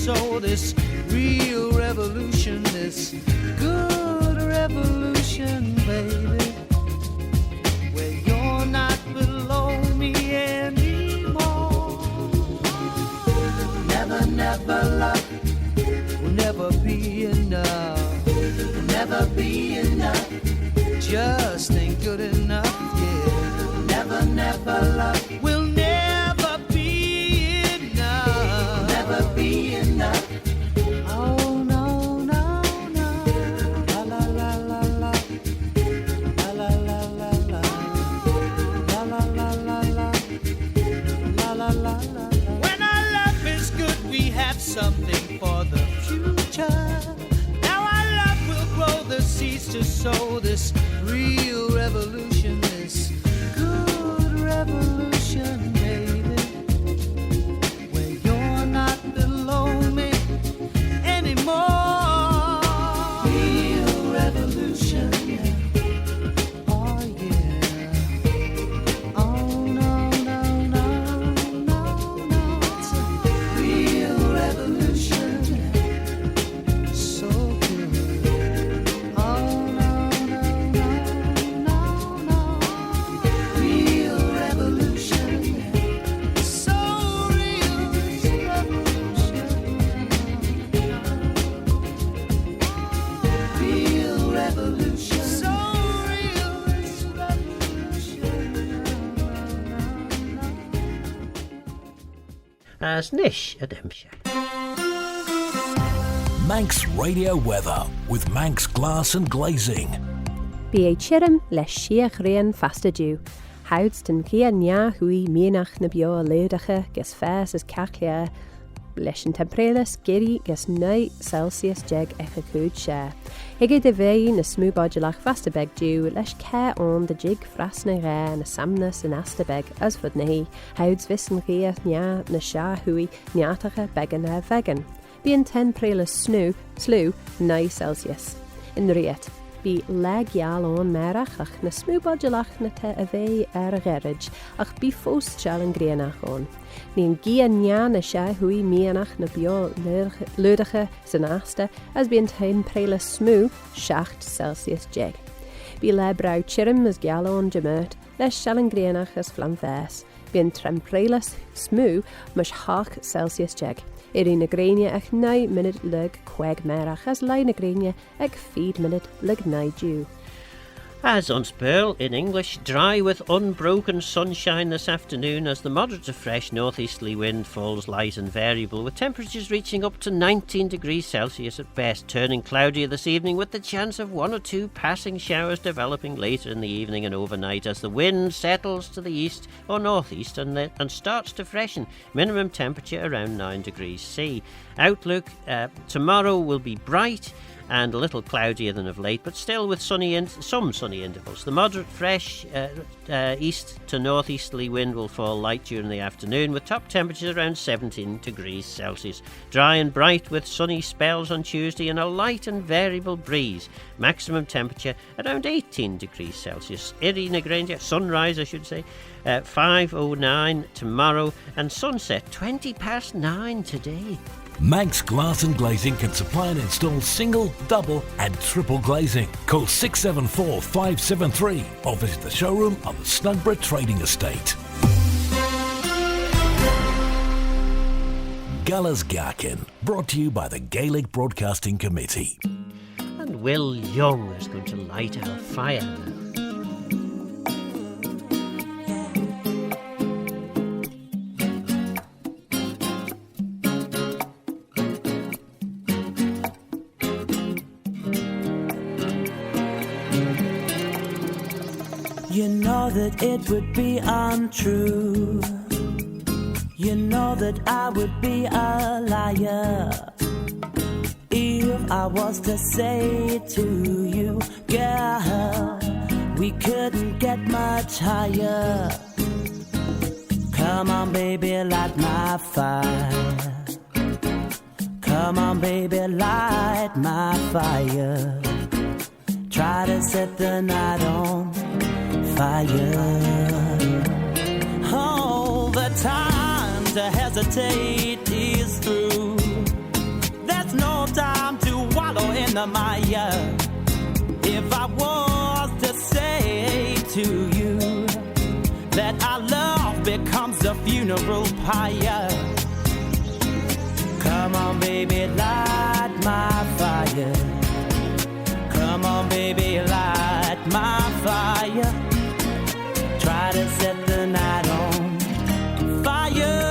[SPEAKER 10] sow this real revolution, this good revolution, baby, where you're not below me anymore. Never, never love will never be enough, will never be enough, just ain't good enough, yeah. Never, never love will never be enough, never be enough. Oh no, no, no. La la la la la. La la la la la. La la la la la. La la la la. When our love is good, we have something for the future. Now our love will grow the seeds to sow this real revolution, this good revolution, baby, where you're not below me anymore. Real revolution, yeah. Oh yeah. Oh no, no, no, no, no. It's a real revolution, yeah. So good. Oh no, no, no, no, no. Real revolution, yeah. So real, it's revolution. Real revolution. So real, it's revolution.
[SPEAKER 2] As Nish at Hampshire.
[SPEAKER 3] Manx Radio Weather with Manx Glass and Glazing.
[SPEAKER 4] Bí é tírim leis siach réan fasta dú. Houds den cia nia hui mienach na bio leidacha gus fes as cachlia leis an temperatures geri gus 9 Celsius jeg echa cúd sé. Hige de bhé na smúbáideach fasta beg dú leis ce on de jig frasna ré na samna san asta beg as fud na hí. Houds vissen ria nia na sha hui niatacha began a vegan. Bí an temperatures slú 9 Celsius. In riet. Bí legial ón merach ach na smúbáideach na te a bhé a gherrid ach bí fós seall an gréanach ón. Ní an gia nia na sé hui mianach na bio ludacha san asta as bí an temperatures smú 6 Celsius jeg. Bí le brau chirim as geall ón gemert leis seall an gréanach as flamfes. Bí an temperatures smú mas 8 Celsius jeg. Na gréine ag 9 minute leg queg merach as lai na gréine ag 5 minute leg 9 dú.
[SPEAKER 2] As on Spurl in English, dry with unbroken sunshine this afternoon as the moderate to fresh northeasterly wind falls light and variable, with temperatures reaching up to 19 degrees Celsius at best, turning cloudier this evening with the chance of 1 or 2 passing showers developing later in the evening and overnight as the wind settles to the east or northeast and starts to freshen. Minimum temperature around 9 degrees C. Outlook tomorrow will be bright and a little cloudier than of late, but still with some sunny intervals. The moderate fresh east to northeasterly wind will fall light during the afternoon, with top temperatures around 17 degrees Celsius. Dry and bright with sunny spells on Tuesday and a light and variable breeze. Maximum temperature around 18 degrees Celsius. Iri na Grange, sunrise I should say, 5:09 tomorrow, and sunset 9:20 today.
[SPEAKER 3] Manx Glass and Glazing can supply and install single, double and triple glazing. Call 674 573 or visit the showroom on the Snugborough Trading Estate. Galla's Gaccan, brought to you by the Gaelic Broadcasting Committee.
[SPEAKER 2] And Will Young is going to light our fire now.
[SPEAKER 11] You know that it would be untrue. You know that I would be a liar if I was to say to you, girl, we couldn't get much higher. Come on, baby, light my fire. Come on, baby, light my fire. Try to set the night on fire. Oh, the time to hesitate is through. in the mire. If I was to say to you that our love becomes a funeral pyre, come on, baby, light my fire. Come on, baby, light my fire. Try to set the night on fire.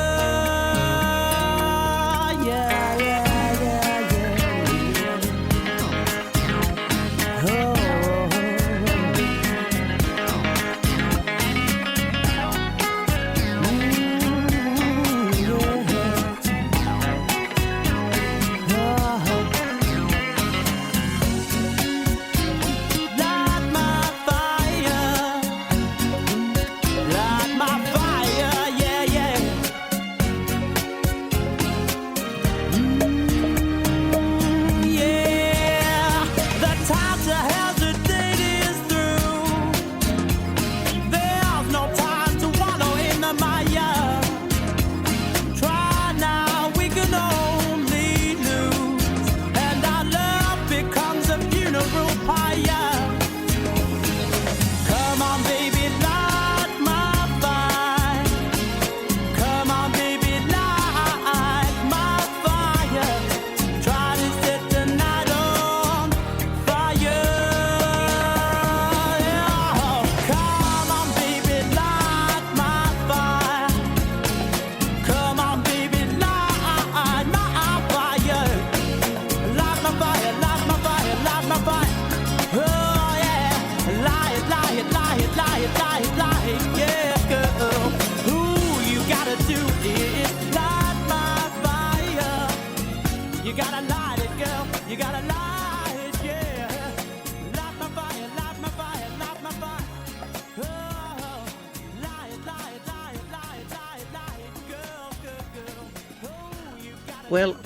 [SPEAKER 2] Well,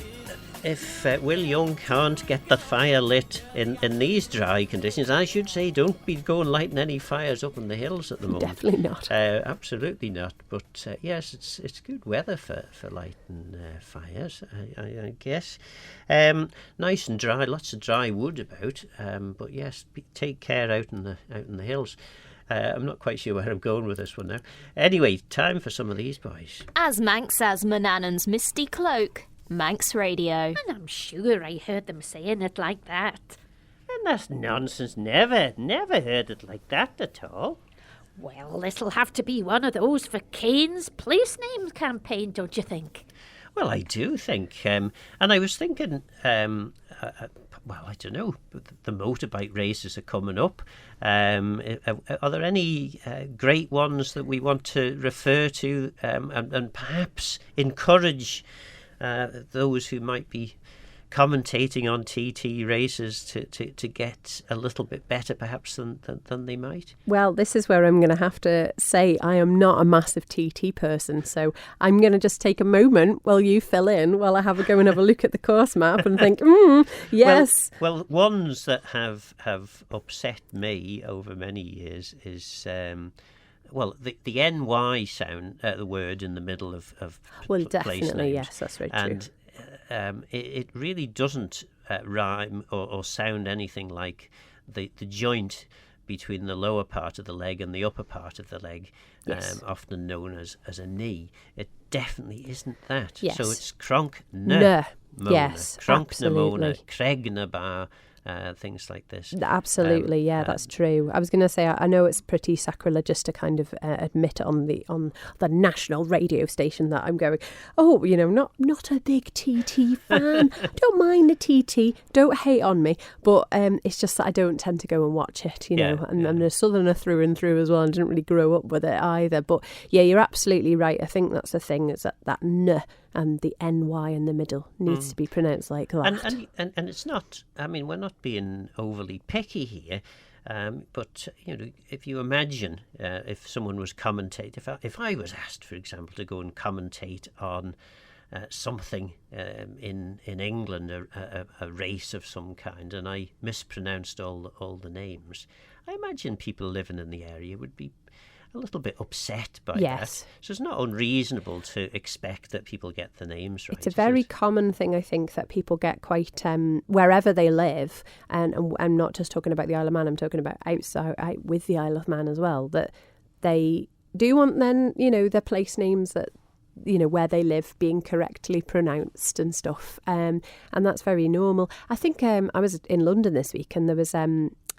[SPEAKER 2] if Will Young can't get the fire lit in these dry conditions, I should say don't be going lighting any fires up in the hills at the moment.
[SPEAKER 4] Definitely not.
[SPEAKER 2] Absolutely not. But yes, it's good weather for lighting fires, I guess. Nice and dry, lots of dry wood about. But yes, take care out in the hills. I'm not quite sure where I'm going with this one now. Anyway, time for some of these boys.
[SPEAKER 7] As Manx as Manannan's misty cloak. Manx Radio.
[SPEAKER 12] And I'm sure I heard them saying it like that.
[SPEAKER 2] And that's nonsense. Never heard it like that at all.
[SPEAKER 12] Well, this'll have to be one of those for Kane's place name campaign, don't you think?
[SPEAKER 2] Well, I do think. And I was thinking, well, I don't know, the motorbike races are coming up. Are there any great ones that we want to refer to and perhaps encourage those who might be commentating on TT races to get a little bit better perhaps than they might?
[SPEAKER 4] Well, this is where I'm going to have to say I am not a massive TT person, so I'm going to just take a moment while you fill in, while I have a go and have a look at the course map and think, yes.
[SPEAKER 2] Well, ones that have upset me over many years is... well, the NY sound, the word in the middle of
[SPEAKER 4] well,
[SPEAKER 2] place
[SPEAKER 4] definitely,
[SPEAKER 2] names.
[SPEAKER 4] yes, that's very true.
[SPEAKER 2] And it really doesn't rhyme or sound anything like the joint between the lower part of the leg and the upper part of the leg,
[SPEAKER 4] yes.
[SPEAKER 2] Often known as a knee. It definitely isn't that.
[SPEAKER 4] Yes.
[SPEAKER 2] So it's cronk na mona,
[SPEAKER 4] yes,
[SPEAKER 2] cronk na mona,
[SPEAKER 4] absolutely.
[SPEAKER 2] creg na bar. Things like this.
[SPEAKER 4] Absolutely, yeah, that's true. I was going to say, I know it's pretty sacrilegious to kind of admit on the national radio station that I'm going, not a big TT fan. Don't mind the TT, don't hate on me, but it's just that I don't tend to go and watch it, know. And I'm a southerner through and through as well, and didn't really grow up with it either. But yeah, you're absolutely right. I think that's the thing, is that n and the NY in the middle needs to be pronounced like that.
[SPEAKER 2] And it's not, I mean, we're not being overly picky here, but, if you imagine if someone was commentate, if I was asked, for example, to go and commentate on something in England, a race of some kind, and I mispronounced all the names, I imagine people living in the area would be a little bit upset by
[SPEAKER 4] Yes.
[SPEAKER 2] that. So it's not unreasonable to expect that people get the names right.
[SPEAKER 4] It's a very common thing, I think, that people get quite wherever they live, and I'm not just talking about the Isle of Man, I'm talking about outside with the Isle of Man as well, that they do want then, their place names that, where they live being correctly pronounced and stuff. And that's very normal. I think I was in London this week, and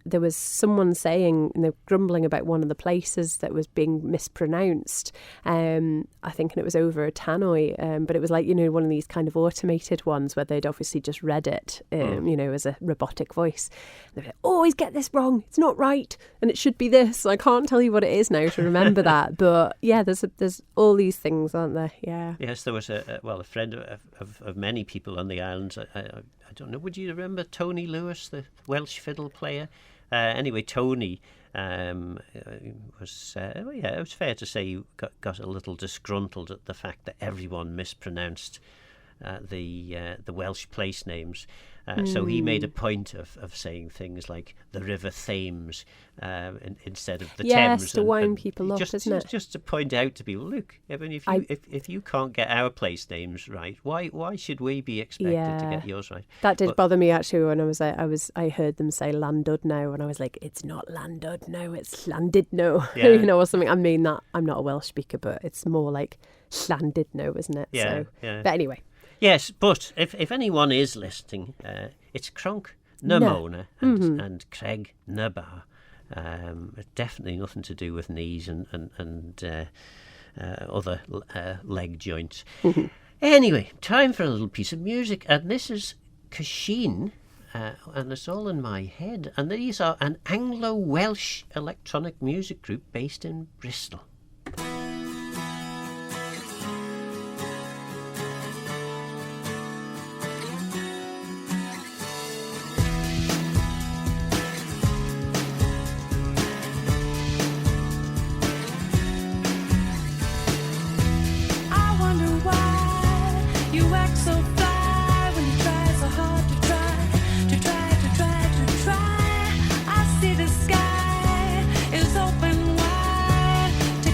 [SPEAKER 4] there was someone saying, grumbling about one of the places that was being mispronounced. I think, and it was over a tannoy, but it was like, one of these kind of automated ones where they'd obviously just read it, as a robotic voice. And they'd be like, always get this wrong. It's not right. And it should be this. I can't tell you what it is now to remember that. But yeah, there's all these things, aren't there? Yeah.
[SPEAKER 2] Yes, there was a friend of many people on the islands. I don't know. Would you remember Tony Lewis, the Welsh fiddle player? Anyway, Tony was, it was fair to say he got a little disgruntled at the fact that everyone mispronounced the Welsh place names. So he made a point of saying things like the River Thames instead of the Thames.
[SPEAKER 4] Yes, to wind people up, isn't it?
[SPEAKER 2] Just to point out to people, look, I mean, if you can't get our place names right, why should we be expected to get yours right?
[SPEAKER 4] That did bother me actually when I heard them say Llandudno, and I was like, it's not Llandudno, it's Llandudno, or something. I mean, that I'm not a Welsh speaker, but it's more like Llandudno, isn't it?
[SPEAKER 2] Yeah,
[SPEAKER 4] so, but anyway.
[SPEAKER 2] Yes, but if anyone is listening, it's Cronk na Mona and Craig na Bar. Definitely nothing to do with knees and other leg joints. Anyway, time for a little piece of music, and this is Gaccan, and it's all in my head. And these are an Anglo-Welsh electronic music group based in Bristol.
[SPEAKER 5] I see the sky is open wide to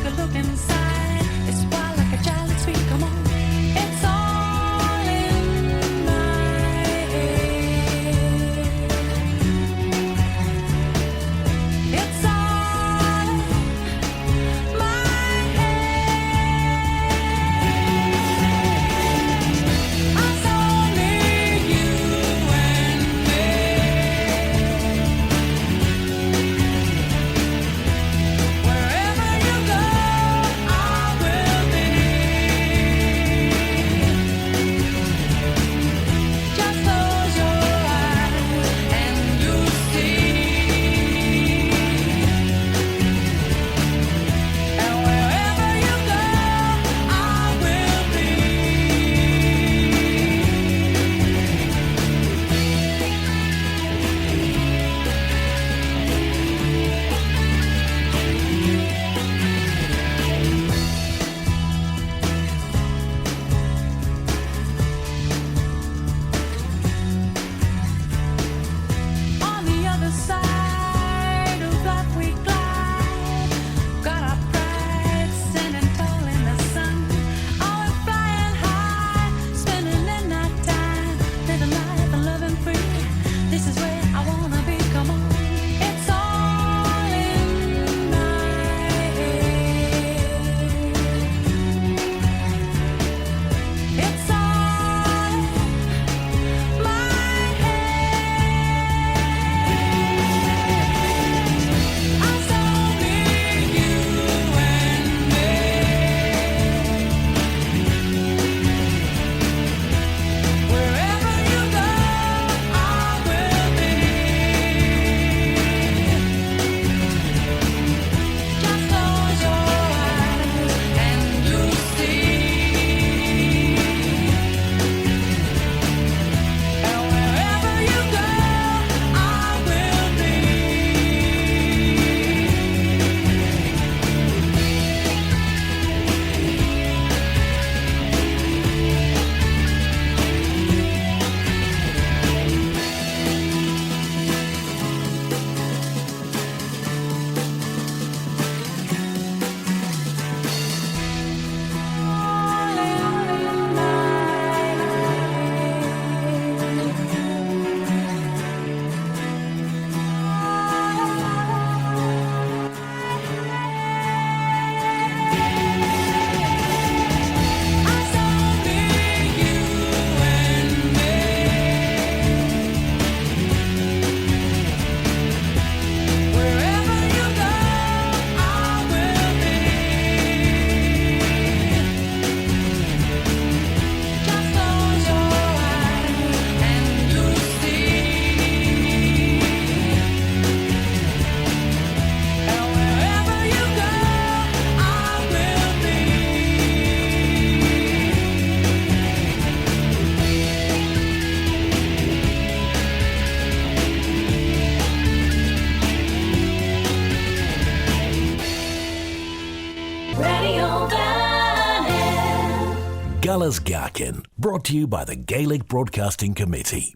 [SPEAKER 3] Galas Gaccan, brought to you by the Gaelic Broadcasting Committee.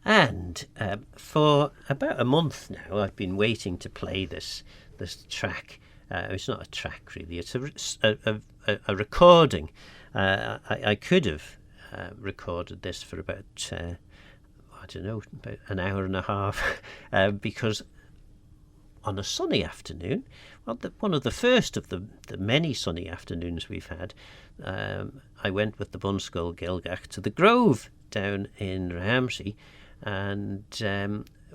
[SPEAKER 2] And for about a month now, I've been waiting to play this track. It's not a track, really. It's a recording. I could have recorded this for about, about an hour and a half, because on a sunny afternoon, one of the first of the many sunny afternoons we've had, I went with the Bunskull Gilgach to the Grove down in Ramsey, and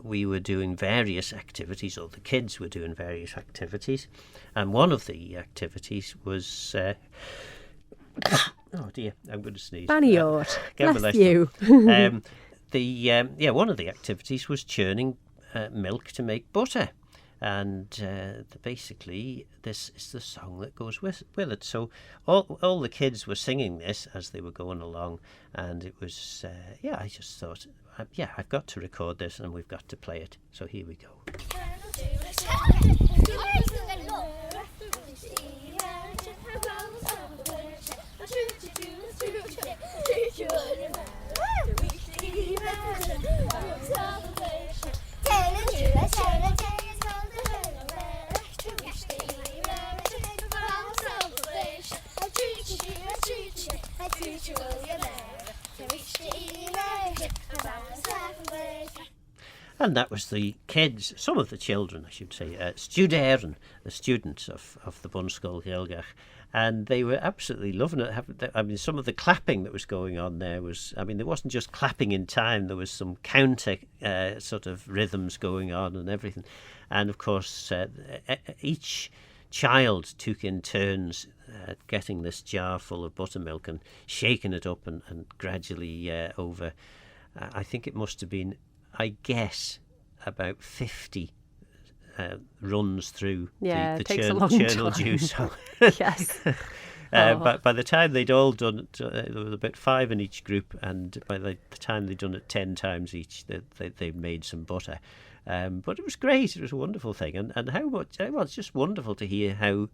[SPEAKER 2] we were doing various activities, or the kids were doing various activities, and one of the activities was oh dear, I'm going to sneeze.
[SPEAKER 4] Banniort, bless you.
[SPEAKER 2] One of the activities was churning milk to make butter, and basically this is the song that goes with it. So all the kids were singing this as they were going along, and it was I just thought, I've got to record this and we've got to play it. So here we go. And that was the kids, some of the children, I should say, Studéireann, the students of the Bunskull Gilgach, and they were absolutely loving it. I mean, some of the clapping that was going on there was, there wasn't just clapping in time, there was some counter sort of rhythms going on and everything. And of course, each child took in turns getting this jar full of buttermilk and shaking it up and gradually over, I think it must have been, I guess, about 50 runs through the churnal juice.
[SPEAKER 4] Yes.
[SPEAKER 2] But by the time they'd all done it, there was about 5 in each group, and by the time they'd done it 10 times each, they'd made some butter. But it was great. It was a wonderful thing, and how much? Well, it's just wonderful to hear how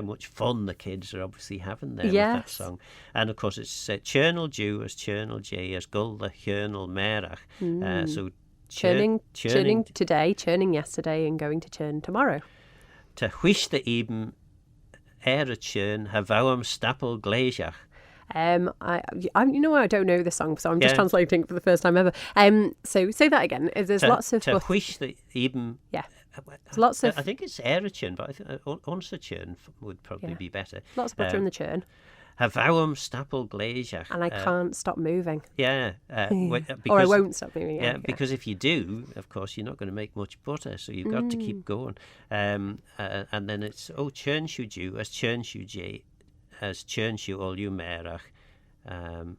[SPEAKER 2] much fun the kids are obviously having there with that song. And of course, it's Churnal Jew as Churnal J as Goll the Churnal Merach. So
[SPEAKER 4] churning today, churning yesterday, and going to churn tomorrow.
[SPEAKER 2] To which the eben a churn havawam stapel glaziach.
[SPEAKER 4] I don't know this song, so I'm just translating it for the first time ever. So say that again. There's lots of
[SPEAKER 2] to which the even.
[SPEAKER 4] Yeah. There's lots of.
[SPEAKER 2] I think it's churn, but I think unsa churn would probably be better.
[SPEAKER 4] Lots of butter in the churn.
[SPEAKER 2] Havawam stapel glaziach.
[SPEAKER 4] And I can't stop moving.
[SPEAKER 2] Yeah.
[SPEAKER 4] Or I won't stop moving.
[SPEAKER 2] Yeah, because if you do, of course, you're not going to make much butter, so you've got to keep going. And then it's churn shu ju as churn shu j as churn shu all you merach. And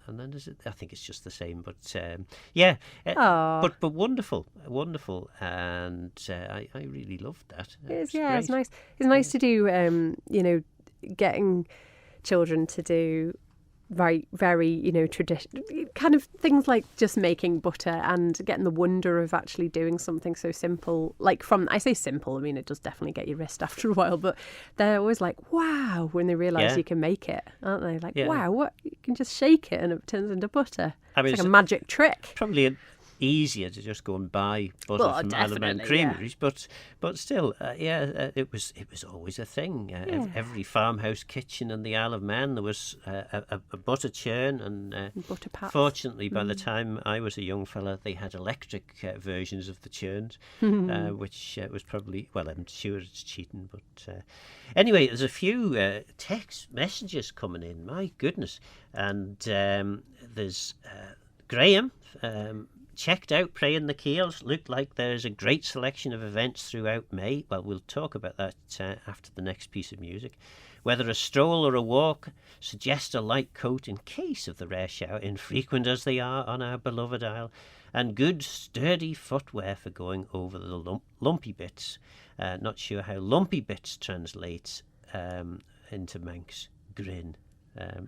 [SPEAKER 2] then I think it's just the same, but but wonderful, and I really loved that.
[SPEAKER 4] It's nice. It's nice to do, getting children to do very, traditional kind of things like just making butter and getting the wonder of actually doing something so simple. I say simple, it does definitely get your wrist after a while, but they're always like, wow, when they realise you can make it, aren't they? Like, wow, what? You can just shake it and it turns into butter. It's like a magic trick.
[SPEAKER 2] Probably easier to just go and buy butter from Alaman creameries, but still, it was always a thing. Every farmhouse kitchen in the Isle of Man there was a butter churn, and
[SPEAKER 4] butter pats.
[SPEAKER 2] Fortunately, by the time I was a young fella, they had electric versions of the churns, which was probably, I'm sure it's cheating, but anyway, there's a few text messages coming in. My goodness, and there's Graham. Checked out Praying the Keels. Looked like there's a great selection of events throughout May. Well, we'll talk about that after the next piece of music. Whether a stroll or a walk, suggest a light coat in case of the rare shower, infrequent as they are on our beloved isle, and good sturdy footwear for going over the lumpy bits. Not sure how lumpy bits translates into Manx. Grin.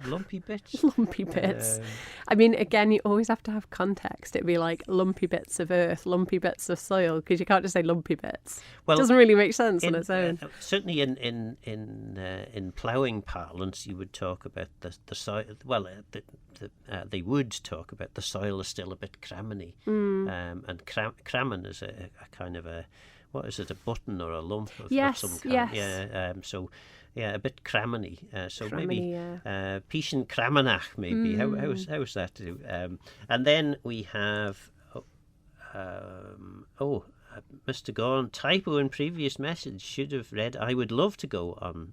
[SPEAKER 2] Lumpy bits.
[SPEAKER 4] Lumpy bits. I mean, again, you always have to have context. It'd be like lumpy bits of earth, lumpy bits of soil, because you can't just say lumpy bits. Well, it doesn't really make sense on its own.
[SPEAKER 2] Certainly in ploughing parlance, you would talk about the soil. Well, they would talk about the soil is still a bit crammony. And cramming is a kind of a, what is it, a button or a lump of some kind? Yeah. So, yeah, a bit crammony. So maybe Pishin Cramanach, maybe. How's that to do? And then we have Mr. Goll, typo in previous message, should have read I would love to go on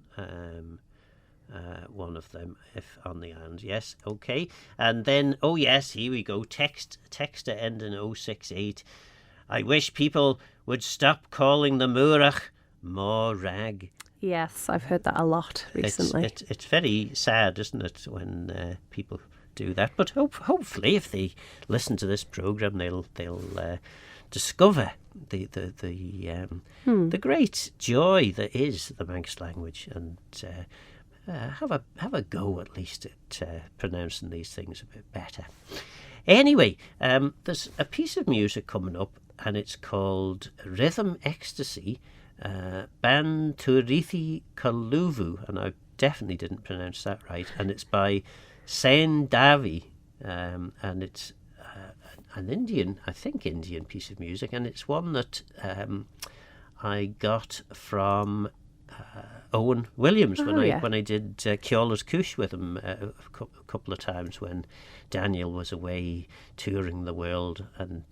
[SPEAKER 2] one of them if on the island. Yes, okay. And then here we go. Texter ending 068. I wish people would stop calling the Murach Morag.
[SPEAKER 4] Yes, I've heard that a lot recently.
[SPEAKER 2] It's very sad, isn't it, when people do that? But hopefully, if they listen to this program, they'll discover the great joy that is the Manx language, and have a go at least at pronouncing these things a bit better. Anyway, there's a piece of music coming up, and it's called Rhythm Ecstasy. Ban Turithi Kaluvu, and I definitely didn't pronounce that right, and it's by Sen Davi, and it's an Indian piece of music, and it's one that I got from Owen Williams when I did Ceola's Cush with him a couple of times when Daniel was away touring the world and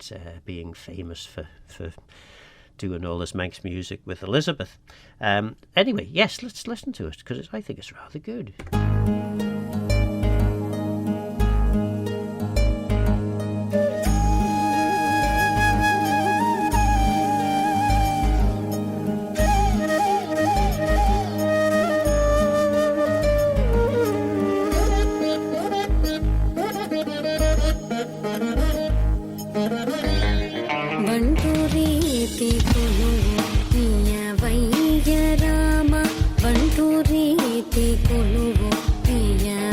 [SPEAKER 2] being famous for doing all this Manx music with Elizabeth. Anyway, yes, let's listen to it, because I think it's rather good.
[SPEAKER 1] Te koluvo, iya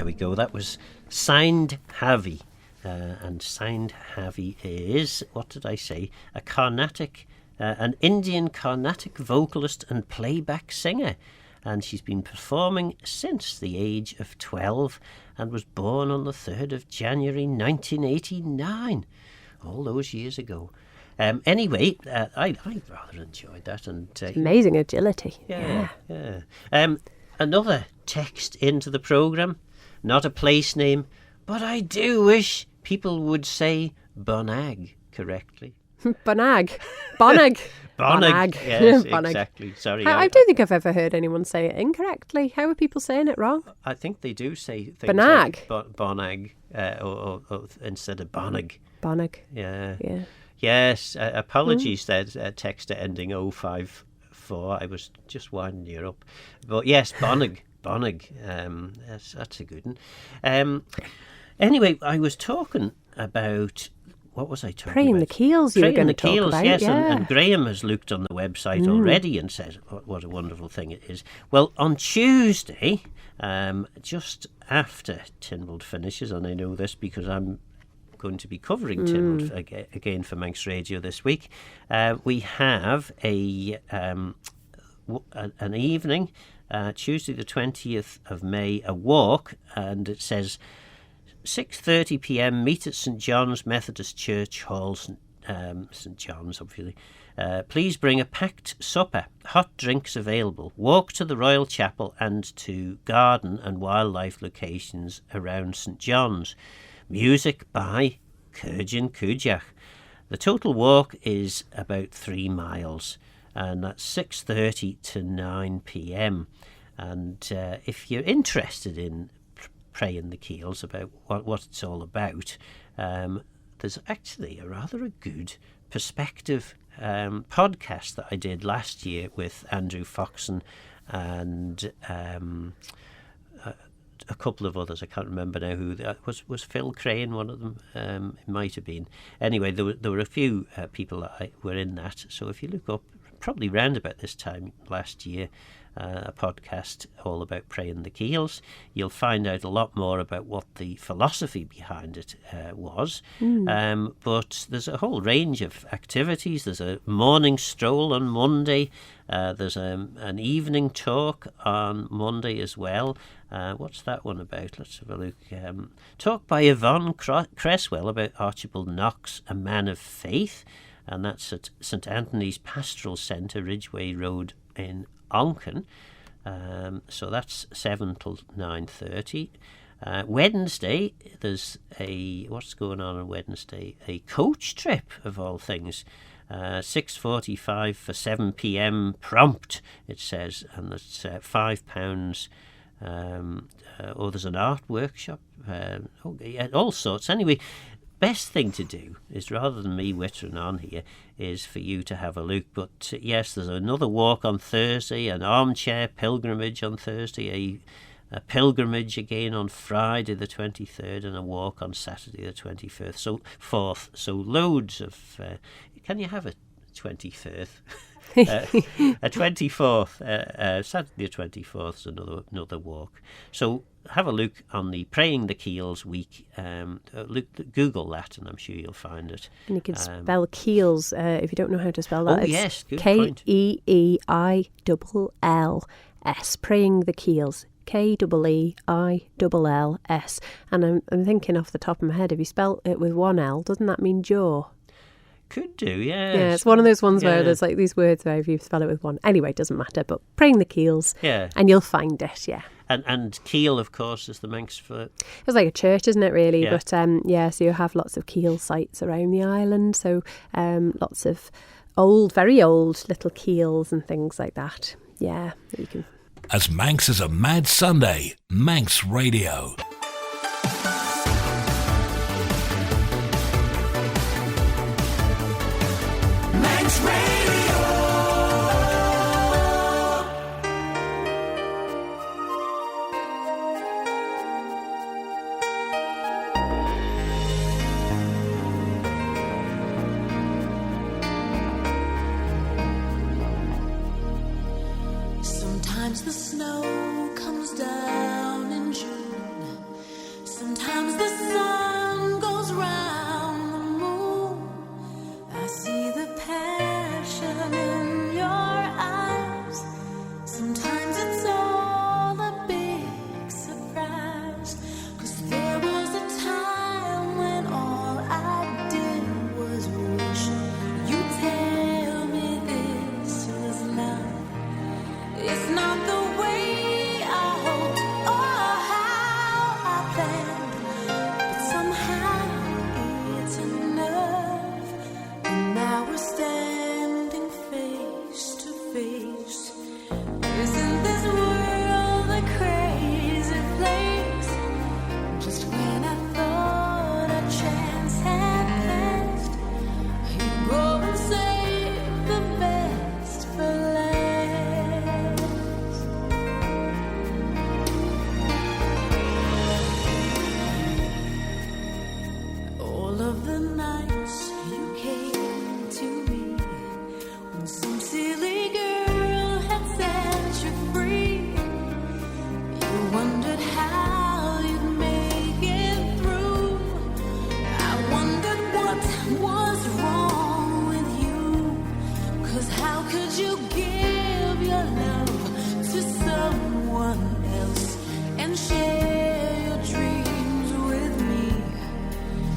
[SPEAKER 2] There we go. That was Signed Havi. And Signed Havi is, what did I say? A Carnatic, an Indian Carnatic vocalist and playback singer. And she's been performing since the age of 12 and was born on the 3rd of January 1989, all those years ago. Anyway, I rather enjoyed that. And
[SPEAKER 4] amazing agility.
[SPEAKER 2] Yeah. Another text into the programme, not a place name, but I do wish people would say Bonag correctly.
[SPEAKER 4] Bonag. Bonag.
[SPEAKER 2] Bonag. Yes, exactly. Sorry.
[SPEAKER 4] I don't think I've ever heard anyone say it incorrectly. How are people saying it wrong?
[SPEAKER 2] I think they do say things
[SPEAKER 4] Bonag.
[SPEAKER 2] like Bonag or instead of Bonag.
[SPEAKER 4] Bonag.
[SPEAKER 2] Yeah.
[SPEAKER 4] Yeah.
[SPEAKER 2] Yes. Apologies, there, texter ending 054. I was just winding you up. But yes, Bonag. Bonag. That's a good one. Anyway, I was talking about... What was I talking about?
[SPEAKER 4] Praying the Keels you were going to talk about.
[SPEAKER 2] Yes,
[SPEAKER 4] yeah.
[SPEAKER 2] and Graham has looked on the website already and says what a wonderful thing it is. Well, on Tuesday, just after Tynwald finishes, and I know this because I'm going to be covering Tynwald again for Manx Radio this week, we have an evening, Tuesday the 20th of May, a walk, and it says... 6:30 p.m. meet at St John's Methodist Church Hall, St John's obviously. Please bring a packed supper, hot drinks available. Walk to the Royal Chapel and to garden and wildlife locations around St John's. Music by Kurjan Kujach. The total walk is about 3 miles, and that's 6:30 to 9 p.m. And if you're interested in Praying the Keels, about what it's all about, there's actually a rather good perspective podcast that I did last year with Andrew Foxon and a couple of others. I can't remember now who that was. Phil Crane one of them? It might have been. Anyway, there were a few people that were in that, so if you look up probably round about this time last year, a podcast all about Praying the Keels, you'll find out a lot more about what the philosophy behind it was. But there's a whole range of activities. There's a morning stroll on Monday. There's an evening talk on Monday as well. What's that one about? Let's have a look. Talk by Yvonne Cresswell about Archibald Knox, a man of faith, and that's at St Anthony's Pastoral Centre, Ridgeway Road in Onken. So that's 7 till 9:30. Wednesday, there's what's going on Wednesday? A coach trip, of all things. 6:45 for 7 p.m. prompt, it says, and it's £5. There's an art workshop. All sorts. Anyway, best thing to do is, rather than me wittering on here, is for you to have a look. But yes, there's another walk on Thursday, an armchair pilgrimage on Thursday, a pilgrimage again on Friday the 23rd, and a walk on Saturday the 24th. So loads of... can you have a 23rd? A 24th, Saturday the 24th is another walk. So have a look on the Praying the Keels week. Google that, and I'm sure you'll find it.
[SPEAKER 4] And you can spell Keels if you don't know how to spell that.
[SPEAKER 2] Oh,
[SPEAKER 4] it's
[SPEAKER 2] yes, good point.
[SPEAKER 4] Keeills. Praying the Keels. Keeills. And I'm thinking off the top of my head, if you spell it with one L, doesn't that mean jaw?
[SPEAKER 2] Could do, yeah.
[SPEAKER 4] Yeah, it's one of those ones where there's like these words where if you spell it with one. Anyway, it doesn't matter, but Praying the Keels.
[SPEAKER 2] Yeah.
[SPEAKER 4] And you'll find it, yeah.
[SPEAKER 2] And Keel, of course, is the Manx for...
[SPEAKER 4] It's like a church, isn't it, really?
[SPEAKER 2] Yeah.
[SPEAKER 4] But, so you have lots of Keel sites around the island. So lots of very old little keels and things like that. Yeah, you can...
[SPEAKER 3] As Manx is a mad Sunday, Manx Radio.
[SPEAKER 5] Manx Radio.
[SPEAKER 13] Sometimes the snow comes down in June, the sun goes round the moon, I see the passion in your eyes. Sometimes it's all a big surprise, 'cause there was a time when all I did was wish you'd tell me this was love. It's not the way I hoped or how I planned, but somehow it's enough. And now we're standing face to face. Isn't this world a crazy place? Just when I thought a chance had passed, you go and save the best for last. All of the nights you came to me, when some silly girl had set you free, you wondered how you'd make it through. I wondered what was wrong with you, 'cause how could you give your love to someone else and share your dreams with me?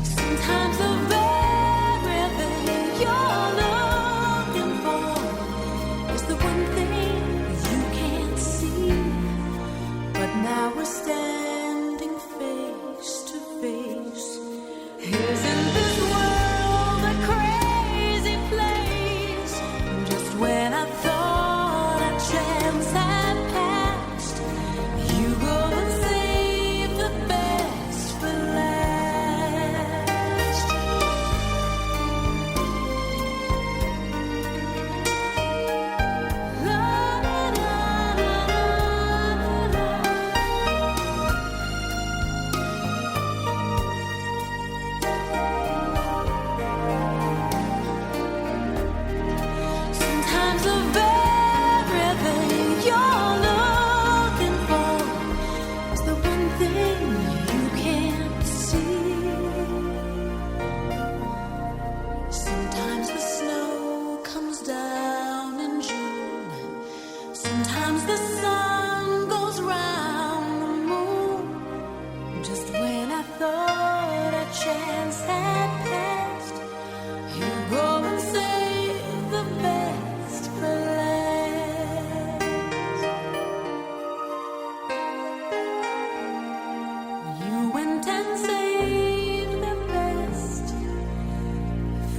[SPEAKER 13] Sometimes the very thing you're looking for is the one thing you can't see. But now we're standing face to face. Isn't this world a crazy place? Just when I thought a chance had passed, you go and save the best for last. La, la, la, la, la, la. Sometimes the very thing you're looking for is the one thing you can't see. Sometimes the snow comes down in June. Sometimes the sun goes round the moon. Just when I thought a chance had passed, you go and save the best for last. You went and saved the best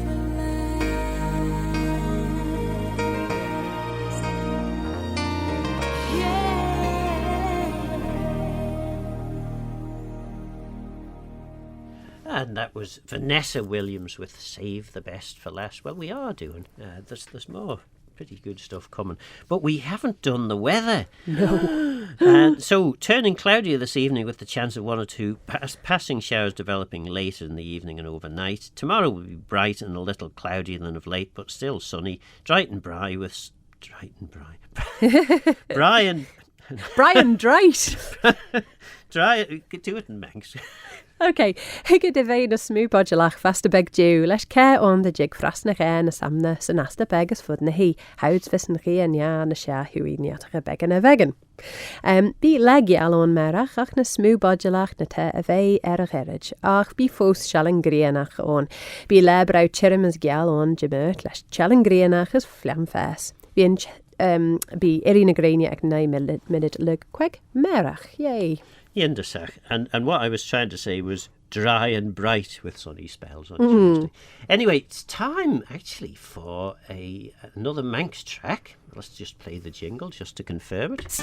[SPEAKER 13] for last. Yeah.
[SPEAKER 2] And that was Vanessa Williams with Save the Best for Last. Well, we are doing. There's more pretty good stuff coming. But we haven't done the weather. No. So, turning cloudier this evening with the chance of one or two passing showers developing later in the evening and overnight. Tomorrow will be bright and a little cloudier than of late, but still sunny. Brighton Bry with... Brian...
[SPEAKER 4] Brian Dright.
[SPEAKER 2] Dry... Do it in Manx.
[SPEAKER 4] OK, higa de bheith na smú bodulach fast a beg dú, leis ce on the jig frasna ghe na samna san asta begus fud na hi, houds vis na ghe na na sea hui niatach began a vegan. Bí legi alon merach ach na smú bodulach na te a bheith a gerrig, ach bí fós shalling grianach on. Bí lebrau chirim as gial on jimert, leis shalling grianach is flam fes. Bí bí irina grania ag 9 minute lig queg merach, yay.
[SPEAKER 2] Yendasach. And what I was trying to say was dry and bright with sunny spells on Tuesday. Anyway, it's time actually for another Manx track. Let's just play the jingle just to confirm it.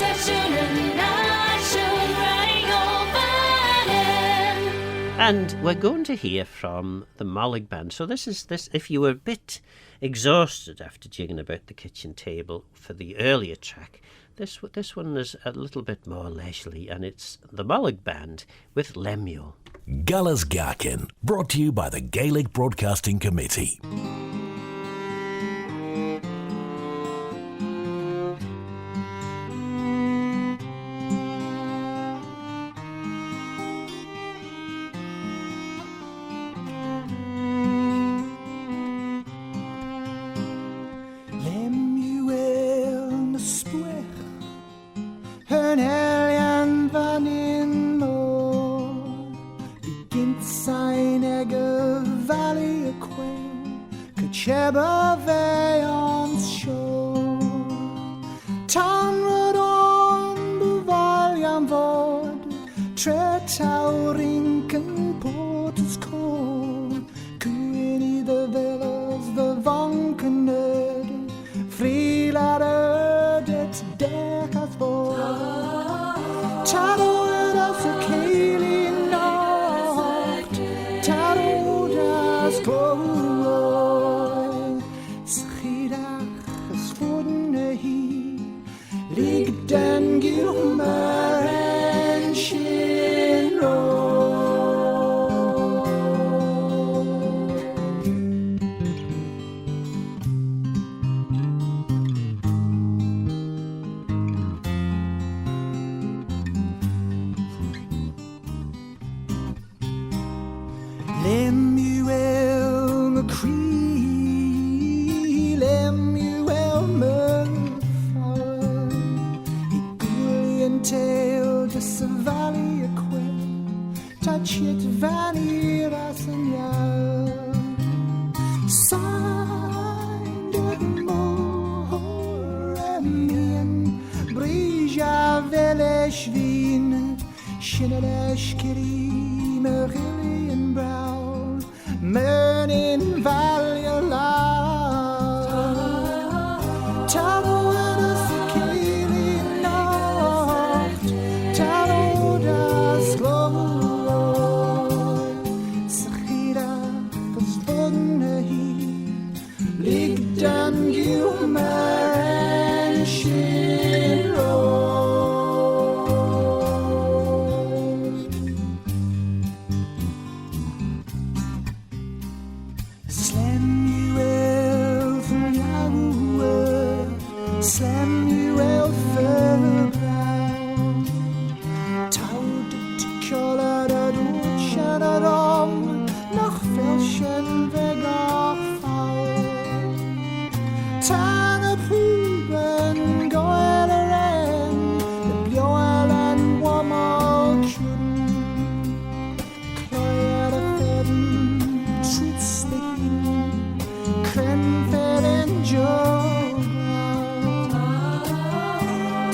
[SPEAKER 2] And we're going to hear from the Mollig Band. So this if you were a bit exhausted after jigging about the kitchen table for the earlier track, this one is a little bit more leisurely, and it's the Mollig Band with Lemuel.
[SPEAKER 3] Gullas Gaccan, brought to you by the Gaelic Broadcasting Committee.
[SPEAKER 6] hebben wij ons show. Tan rod on bevaljan vod, tretau rinken potes kål. Kuen i de villas, de vanken nød, frilar ödet dekas vår. Tarodas a keli nacht, tarodas glói. Schidach is vodne hi, lig den gilmer en shin Lemuel McCree, Lemuel Murphy, Igulian tail, just a valley a quell, touch it vanira signal. Signed it more, Emian, Brija Veleshvin, Shinelesh Kiri, Marillion Brown, Mernin Valula. Tarodas Kili Nacht, Tarodas Glói. Sachida versvunne hi, liegt an Gilmer en Shinro. Samuel Fairbairn, taudet kjollade dutjade om, nach velschen vegar fall. Tanne puben goeleren, de bjoelen wammelkjuden, kløyde fedden, trutsligen, krenfeden joe.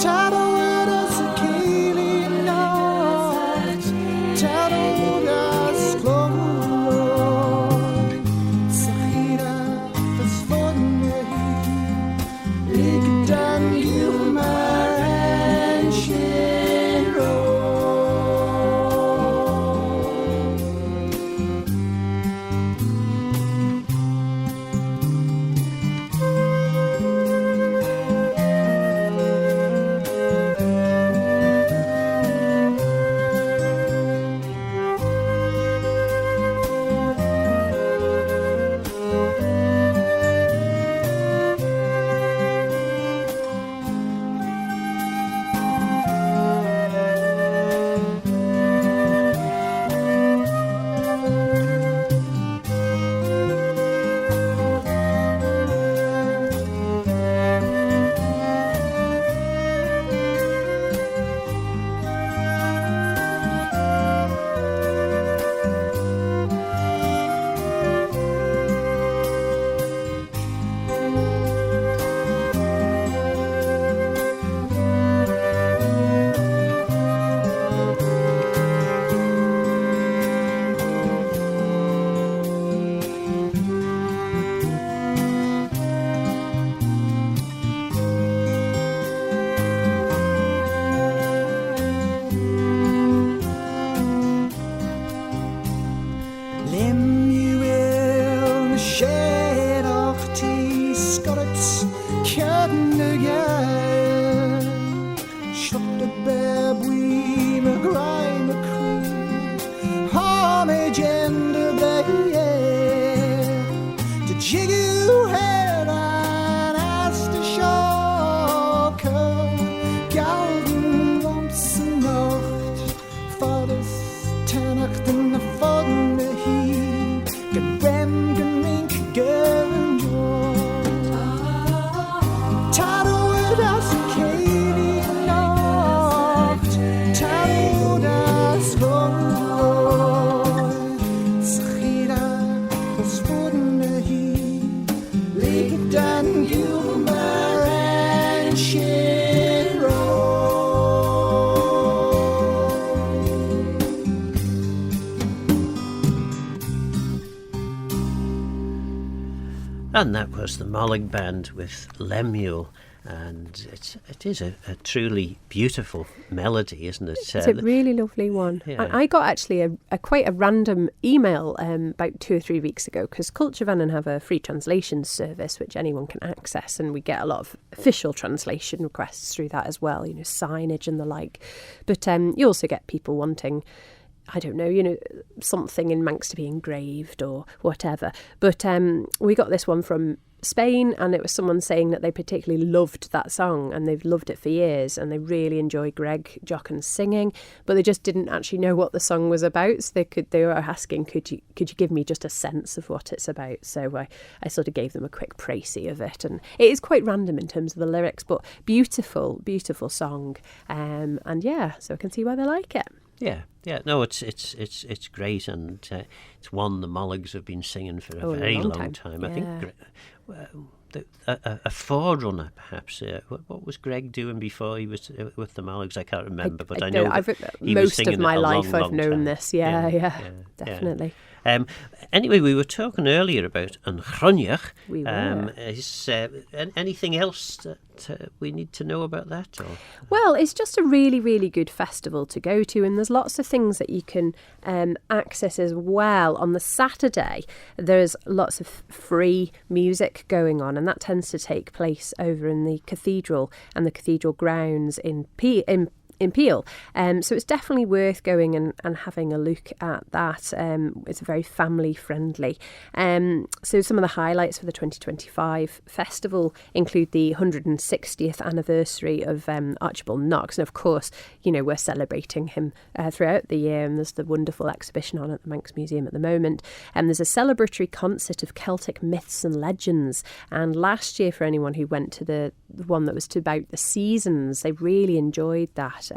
[SPEAKER 6] Tarodas a keli nacht, tarodas glói. Sachida versvunne hi, Gilmer and Shiro.
[SPEAKER 2] And that was the Mollig Band with Lemuel. And it is a truly beautiful melody, isn't it?
[SPEAKER 4] It's a really lovely one.
[SPEAKER 2] Yeah.
[SPEAKER 4] I got actually a quite a random email about 2 or 3 weeks ago, because Culture Vannon have a free translation service which anyone can access, and we get a lot of official translation requests through that as well, signage and the like. But you also get people wanting, I don't know, something in Manx to be engraved or whatever. But we got this one from Spain, and it was someone saying that they particularly loved that song and they've loved it for years, and they really enjoy Greg Gaccan singing, but they just didn't actually know what the song was about. So they were asking, could you give me just a sense of what it's about? So I sort of gave them a quick précis of it, and it is quite random in terms of the lyrics, but beautiful song, and yeah, so I can see why they like it.
[SPEAKER 2] Yeah. No, it's great, and it's one the Molligs have been singing for a very long time.
[SPEAKER 4] Yeah.
[SPEAKER 2] I think a forerunner, perhaps. What was Greg doing before he was with the Molligs? I can't remember, but I know he was
[SPEAKER 4] most
[SPEAKER 2] singing
[SPEAKER 4] of my
[SPEAKER 2] it a
[SPEAKER 4] life
[SPEAKER 2] long,
[SPEAKER 4] I've known
[SPEAKER 2] time.
[SPEAKER 4] this. Yeah, definitely.
[SPEAKER 2] Anyway, we were talking earlier about an Chruinnaght.
[SPEAKER 4] We were.
[SPEAKER 2] Is anything else that we need to know about that? Or?
[SPEAKER 4] Well, it's just a really, really good festival to go to, and there's lots of things that you can access as well. On the Saturday, there's lots of free music going on, and that tends to take place over in the cathedral and the cathedral grounds in Peel. So it's definitely worth going and having a look at that. It's very family friendly. So some of the highlights for the 2025 festival include the 160th anniversary of Archibald Knox. And of course, we're celebrating him throughout the year, and there's the wonderful exhibition on at the Manx Museum at the moment. And there's a celebratory concert of Celtic myths and legends. And last year, for anyone who went to the one that was about the seasons, they really enjoyed that.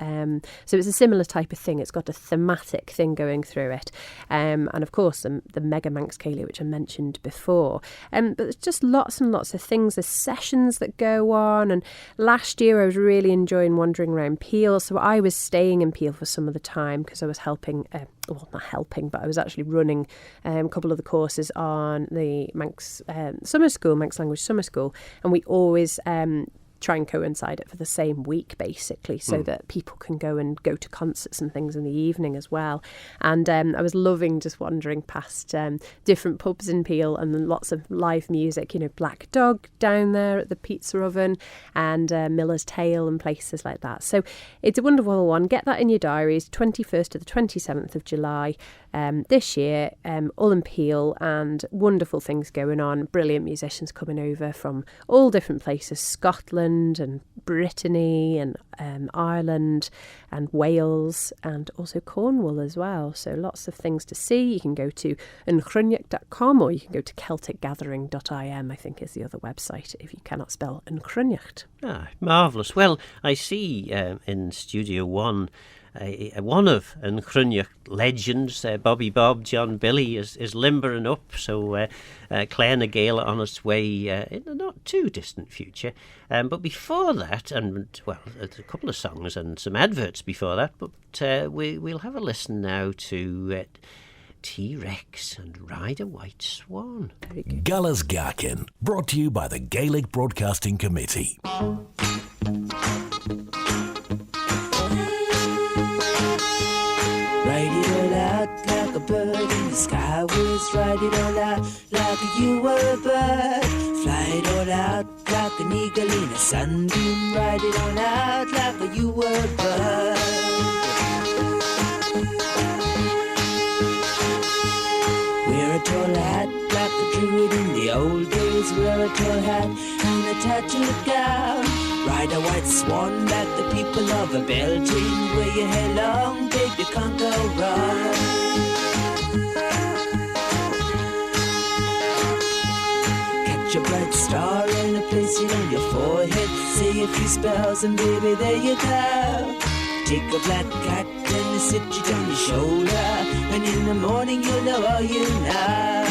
[SPEAKER 4] So it's a similar type of thing. It's got a thematic thing going through it. And of course, the Mega Manx Ceilidh, which I mentioned before. But there's just lots and lots of things. There's sessions that go on. And last year, I was really enjoying wandering around Peel. So I was staying in Peel for some of the time because I was helping, not helping, but I was actually running a couple of the courses on the Manx Summer School, Manx Language Summer School. And we always try and coincide it for the same week, basically, so that people can go to concerts and things in the evening as well. And I was loving just wandering past different pubs in Peel, and then lots of live music, Black Dog down there at the Pizza Oven, and Miller's Tale and places like that. So it's a wonderful one. Get that in your diaries, 21st to the 27th of July this year, all in Peel, and wonderful things going on. Brilliant musicians coming over from all different places, Scotland and Brittany and Ireland and Wales, and also Cornwall as well. So lots of things to see. You can go to Chruinnaght.com, or you can go to CelticGathering.im, I think is the other website, if you cannot spell Chruinnaght.
[SPEAKER 2] Ah, marvellous. Well, I see in Studio One one of Chruinnaght legends, Bobby Bob, John Billy, is limbering up. So Claire na Gael on its way in the not too distant future. But before that, and well, there's a couple of songs and some adverts before that, but we'll have a listen now to T-Rex and Ride a White Swan.
[SPEAKER 4] Very good.
[SPEAKER 3] Galas Gaccan, brought to you by the Gaelic Broadcasting Committee.
[SPEAKER 11] Ride it all out like a bird in the skyways. Ride it all out like you were a bird. Fly it all out like an eagle in a sunbeam. Ride it all out like you were a bird. Wear a tall hat like a druid in the old days. Wear a tall hat and a tattooed gown. Ride a white swan like the people of a Beltane. Wear your hair long, babe, you can't go wrong. Catch a bright star and a place it on your forehead. Say a few spells and baby, there you go. Take a black cat and sit it on your shoulder, and in the morning you'll know all you know.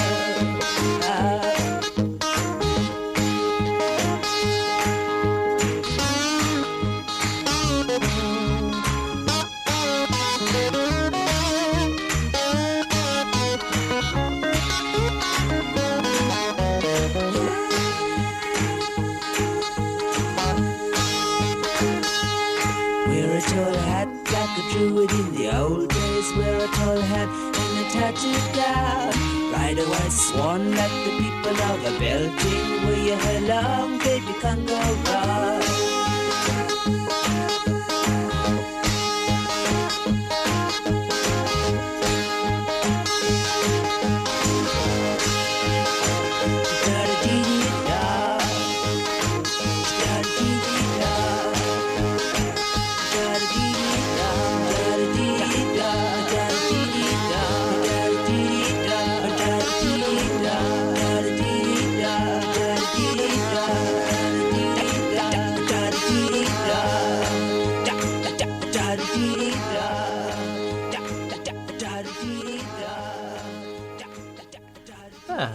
[SPEAKER 11] One that the people of the belting where you along, baby, can go right.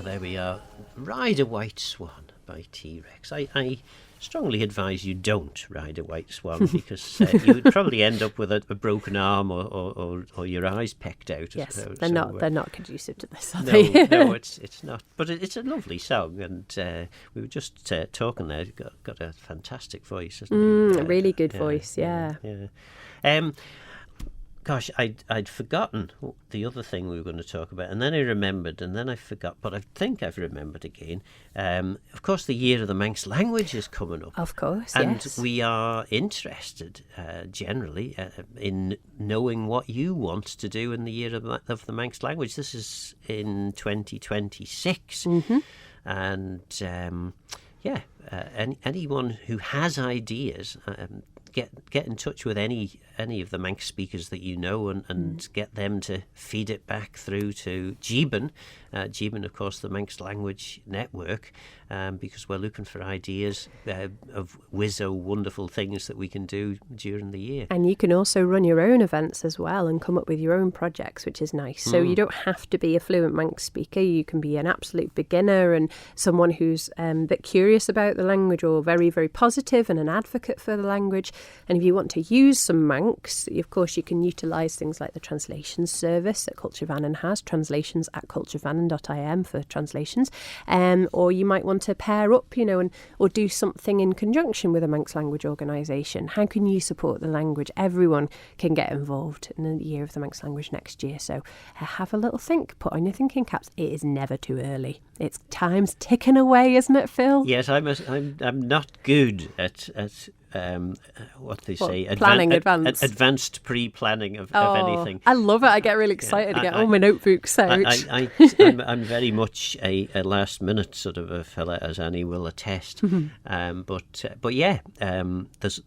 [SPEAKER 2] There we are. Ride a White Swan by T-Rex. I strongly advise you don't ride a white swan because you would probably end up with a broken arm or your eyes pecked out.
[SPEAKER 4] Yes,
[SPEAKER 2] they're
[SPEAKER 4] not conducive to this, are
[SPEAKER 2] no,
[SPEAKER 4] they?
[SPEAKER 2] No, it's not. But it's a lovely song, and we were just talking there. Got a fantastic voice, hasn't he?
[SPEAKER 4] Really good voice, yeah.
[SPEAKER 2] Gosh, I'd forgotten the other thing we were going to talk about, and then I remembered, and then I forgot, but I think I've remembered again. Of course, the Year of the Manx Language is coming up.
[SPEAKER 4] Of course,
[SPEAKER 2] and
[SPEAKER 4] yes.
[SPEAKER 2] we are interested, generally, in knowing what you want to do in the Year of the Manx Language. This is in 2026, and anyone who has ideas, get in touch with any of the Manx speakers that you know and get them to feed it back through to Gaccan. Gaccan, of course, the Manx Language Network, because we're looking for ideas of wonderful things that we can do during the year.
[SPEAKER 4] And you can also run your own events as well and come up with your own projects, which is nice. So you don't have to be a fluent Manx speaker. You can be an absolute beginner and someone who's a bit curious about the language or very, very positive and an advocate for the language. And if you want to use some Manx, of course, you can utilise things like the translations service that Culture Vannin has, translations at culturevannin.im for translations. Or you might want to pair up, or do something in conjunction with a Manx language organisation. How can you support the language? Everyone can get involved in the Year of the Manx Language next year. So have a little think, put on your thinking caps. It is never too early. It's time's ticking away, isn't it, Phil?
[SPEAKER 2] Yes, I'm not good at what they say, advanced pre-planning of anything.
[SPEAKER 4] I love it. I get really excited to get all my notebooks out.
[SPEAKER 2] I'm very much a last-minute sort of a fella, as Annie will attest. But yeah, there's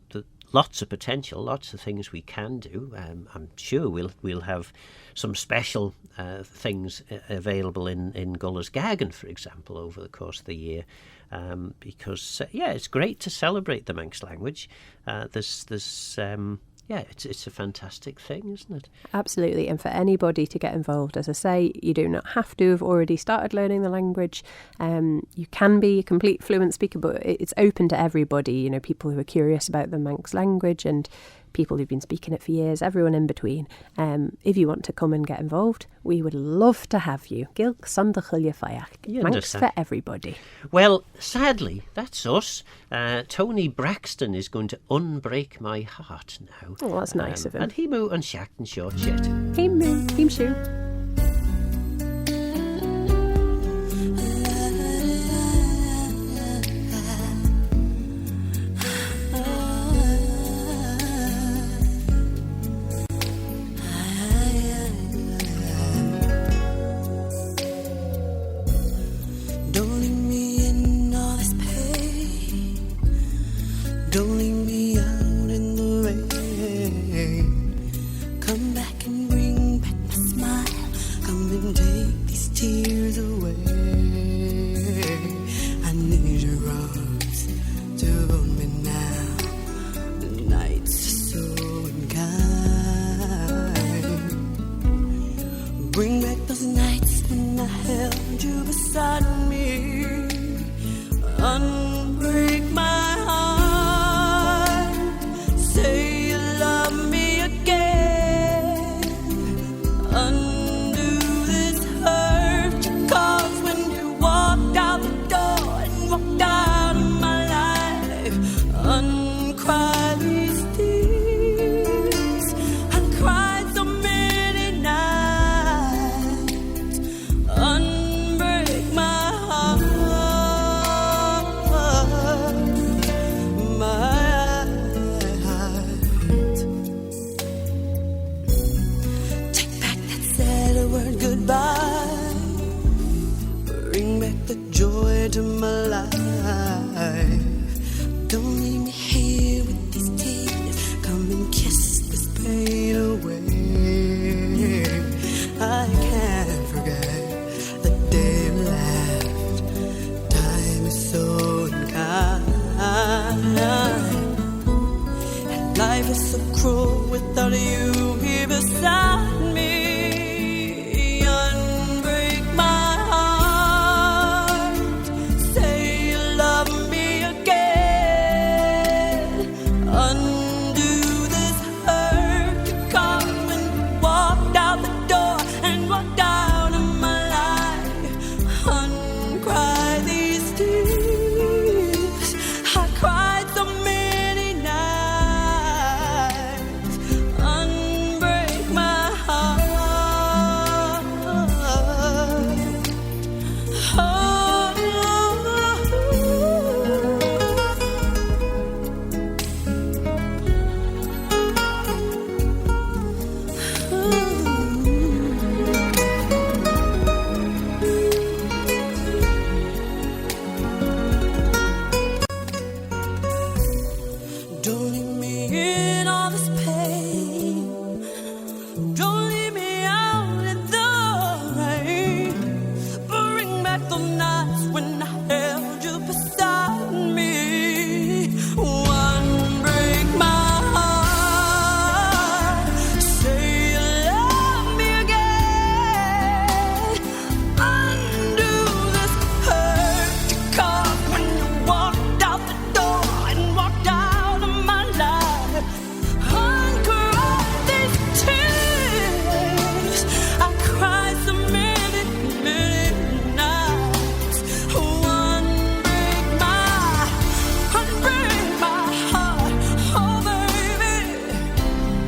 [SPEAKER 2] lots of potential, lots of things we can do. I'm sure we'll have some special things available in Goll's Gaccan, for example, over the course of the year. Because it's great to celebrate the Manx language. It's a fantastic thing, isn't it?
[SPEAKER 4] Absolutely. And for anybody to get involved, as I say, you do not have to have already started learning the language. You can be a complete fluent speaker, but it's open to everybody, people who are curious about the Manx language and people who've been speaking it for years, everyone in between. If you want to come and get involved, we would love to have you. Gilg Sanda Chulya Fayak. Manx for everybody.
[SPEAKER 2] Well, sadly, that's us. Tony Braxton is going to unbreak my heart now.
[SPEAKER 4] Oh, that's nice of him.
[SPEAKER 2] And Himu and Shack and Short Shet.
[SPEAKER 4] Himu, Him Shoe.
[SPEAKER 6] Bring back those nights when I held you beside me. Unbreak my heart.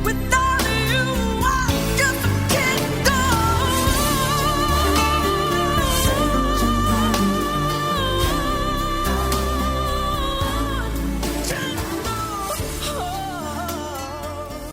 [SPEAKER 13] without